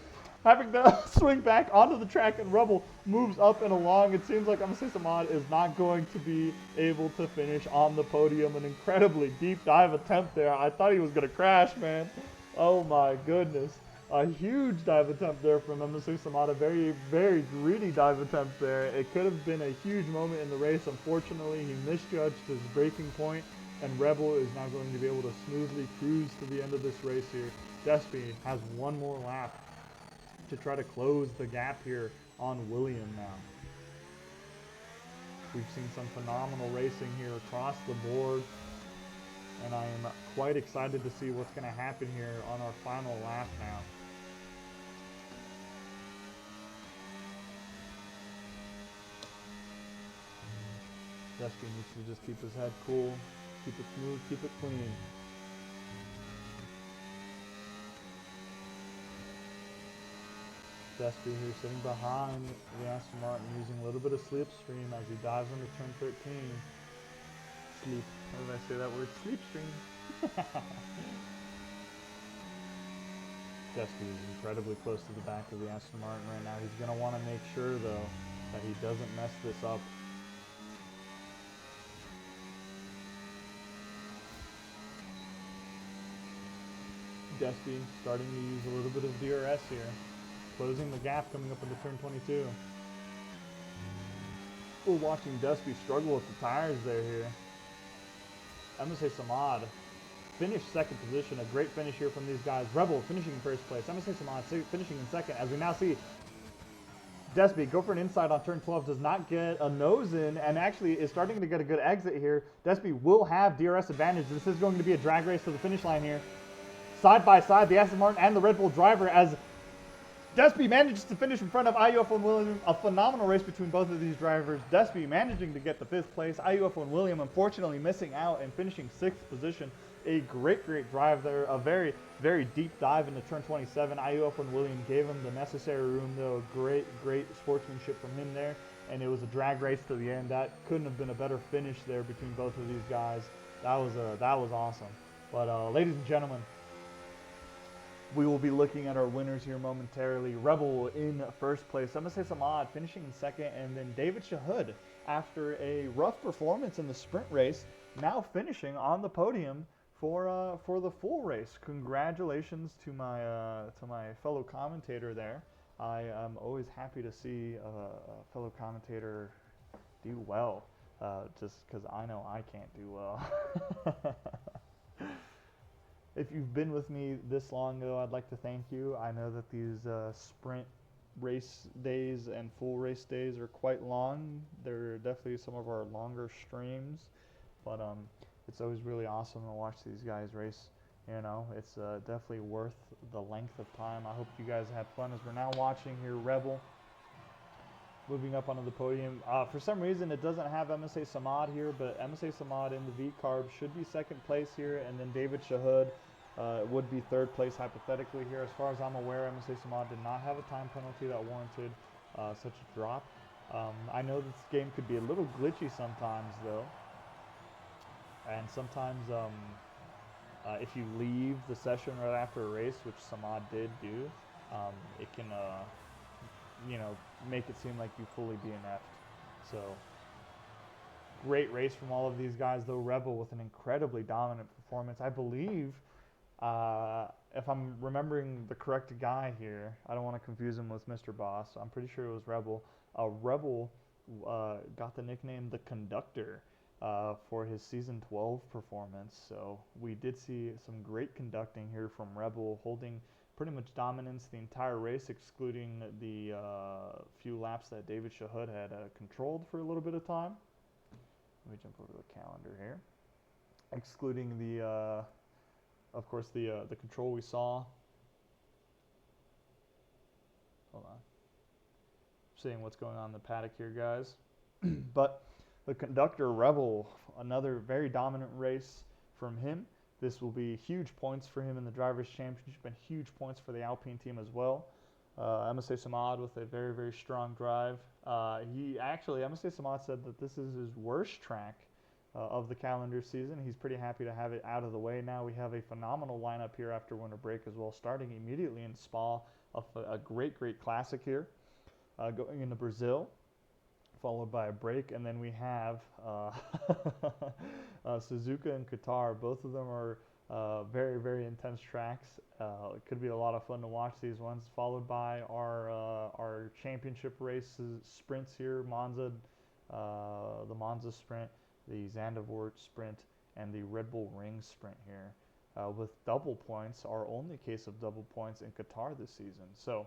Having to swing back onto the track, and Rebel moves up and along. It seems like MSA Samad is not going to be able to finish on the podium. An incredibly deep dive attempt there. I thought he was going to crash, man. Oh my goodness. A huge dive attempt there from MSA Samad. A very, very greedy dive attempt there. It could have been a huge moment in the race. Unfortunately, he misjudged his braking point, and Rebel is now going to be able to smoothly cruise to the end of this race here. Despy has one more lap to try to close the gap here on William now. We've seen some phenomenal racing here across the board, and I am quite excited to see what's going to happen here on our final lap now. Despy needs to just keep his head cool, keep it smooth, keep it clean. Despy here sitting behind the Aston Martin, using a little bit of slipstream as he dives into turn 13. Sleep. How did I say that word? Slipstream. Despy is incredibly close to the back of the Aston Martin right now. He's going to want to make sure, though, that he doesn't mess this up. Despy starting to use a little bit of DRS here. Closing the gap coming up into turn 22. We're watching Despy struggle with the tires there here. I'm going to say Samad finished second position. A great finish here from these guys. Rebel finishing in first place. I'm going to say Samad finishing in second, as we now see Despy go for an inside on turn 12. Does not get a nose in, and actually is starting to get a good exit here. Despy will have DRS advantage. This is going to be a drag race to the finish line here. Side by side, the Aston Martin and the Red Bull driver, as Despy manages to finish in front of IUF1 William. A phenomenal race between both of these drivers. Despy managing to get the 5th place. IUF1 William unfortunately missing out and finishing 6th position. A great drive there. A very, very deep dive into turn 27. IUF1 William gave him the necessary room, though. Great sportsmanship from him there. and it was a drag race to the end. That couldn't have been a better finish there between both of these guys. That was awesome. But ladies and gentlemen, we will be looking at our winners here momentarily. Rebel in first place, MSA Samad finishing in second, and then David Shahud, after a rough performance in the sprint race, now finishing on the podium for the full race. Congratulations to my fellow commentator there. I am always happy to see a fellow commentator do well, just because I know I can't do well. If you've been with me this long, though, I'd like to thank you. I know that these sprint race days and full race days are quite long. They're definitely some of our longer streams, but it's always really awesome to watch these guys race. You know, it's definitely worth the length of time. I hope you guys had fun as we're now watching here Rebel moving up onto the podium. For some reason, it doesn't have MSA Samad here, but MSA Samad in the V-Carb should be second place here, and then David Shahud would be third place hypothetically here. As far as I'm aware, MSA Samad did not have a time penalty that warranted such a drop. I know this game could be a little glitchy sometimes, though, and sometimes if you leave the session right after a race, which Samad did do, it can you know, make it seem like you fully DNF'd. So, great race from all of these guys, though. Rebel with an incredibly dominant performance. I believe, if I'm remembering the correct guy here, I don't want to confuse him with Mr. Boss. I'm pretty sure it was Rebel. Rebel got the nickname The Conductor for his Season 12 performance. So, we did see some great conducting here from Rebel, holding pretty much dominance the entire race, excluding the few laps that David Shahud had controlled for a little bit of time. Let me jump over to the calendar here. Excluding the, of course, the control we saw. Hold on. Seeing what's going on in the paddock here, guys. But the conductor Rebel, another very dominant race from him. This will be huge points for him in the Drivers' Championship and huge points for the Alpine team as well. MSA Samad with a very, very strong drive. MSA Samad said that this is his worst track of the calendar season. He's pretty happy to have it out of the way now. We have a phenomenal lineup here after winter break as well, starting immediately in Spa, a great, great classic here, going into Brazil, followed by a break, and then we have Suzuka and Qatar. Both of them are very, very intense tracks. It could be a lot of fun to watch these ones, followed by our championship races sprints here, Monza, the Monza sprint, the Zandvoort sprint, and the Red Bull Ring sprint here, with double points, our only case of double points in Qatar this season. So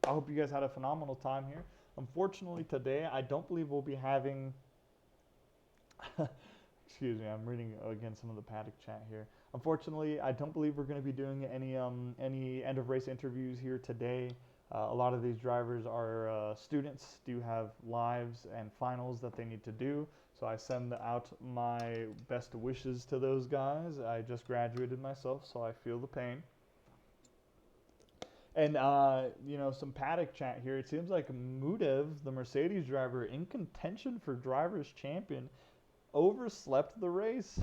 I hope you guys had a phenomenal time here. Unfortunately, today, I don't believe we'll be having, excuse me, I'm reading again some of the paddock chat here. Unfortunately, I don't believe we're going to be doing any end of race interviews here today. A lot of these drivers are students, do have lives and finals that they need to do. So I send out my best wishes to those guys. I just graduated myself, so I feel the pain. And, you know, some paddock chat here. It seems like Mudev, the Mercedes driver, in contention for Drivers' Champion, overslept the race.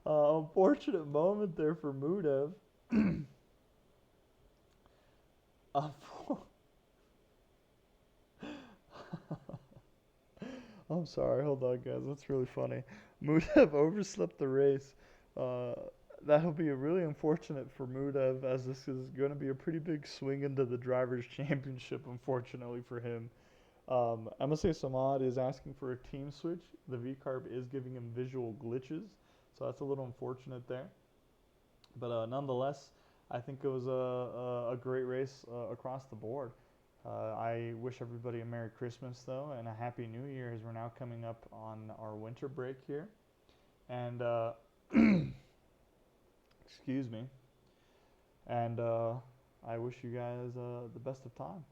Unfortunate moment there for Mudev. I'm sorry, hold on, guys. That's really funny. Mudev overslept the race. That'll be really unfortunate for Mudev, as this is going to be a pretty big swing into the Drivers' Championship, unfortunately for him. MSA Samad is asking for a team switch. The V-Carb is giving him visual glitches, so that's a little unfortunate there. But nonetheless, I think it was a great race across the board. I wish everybody a Merry Christmas, though, and a Happy New Year, as we're now coming up on our winter break here. And excuse me. And I wish you guys the best of time.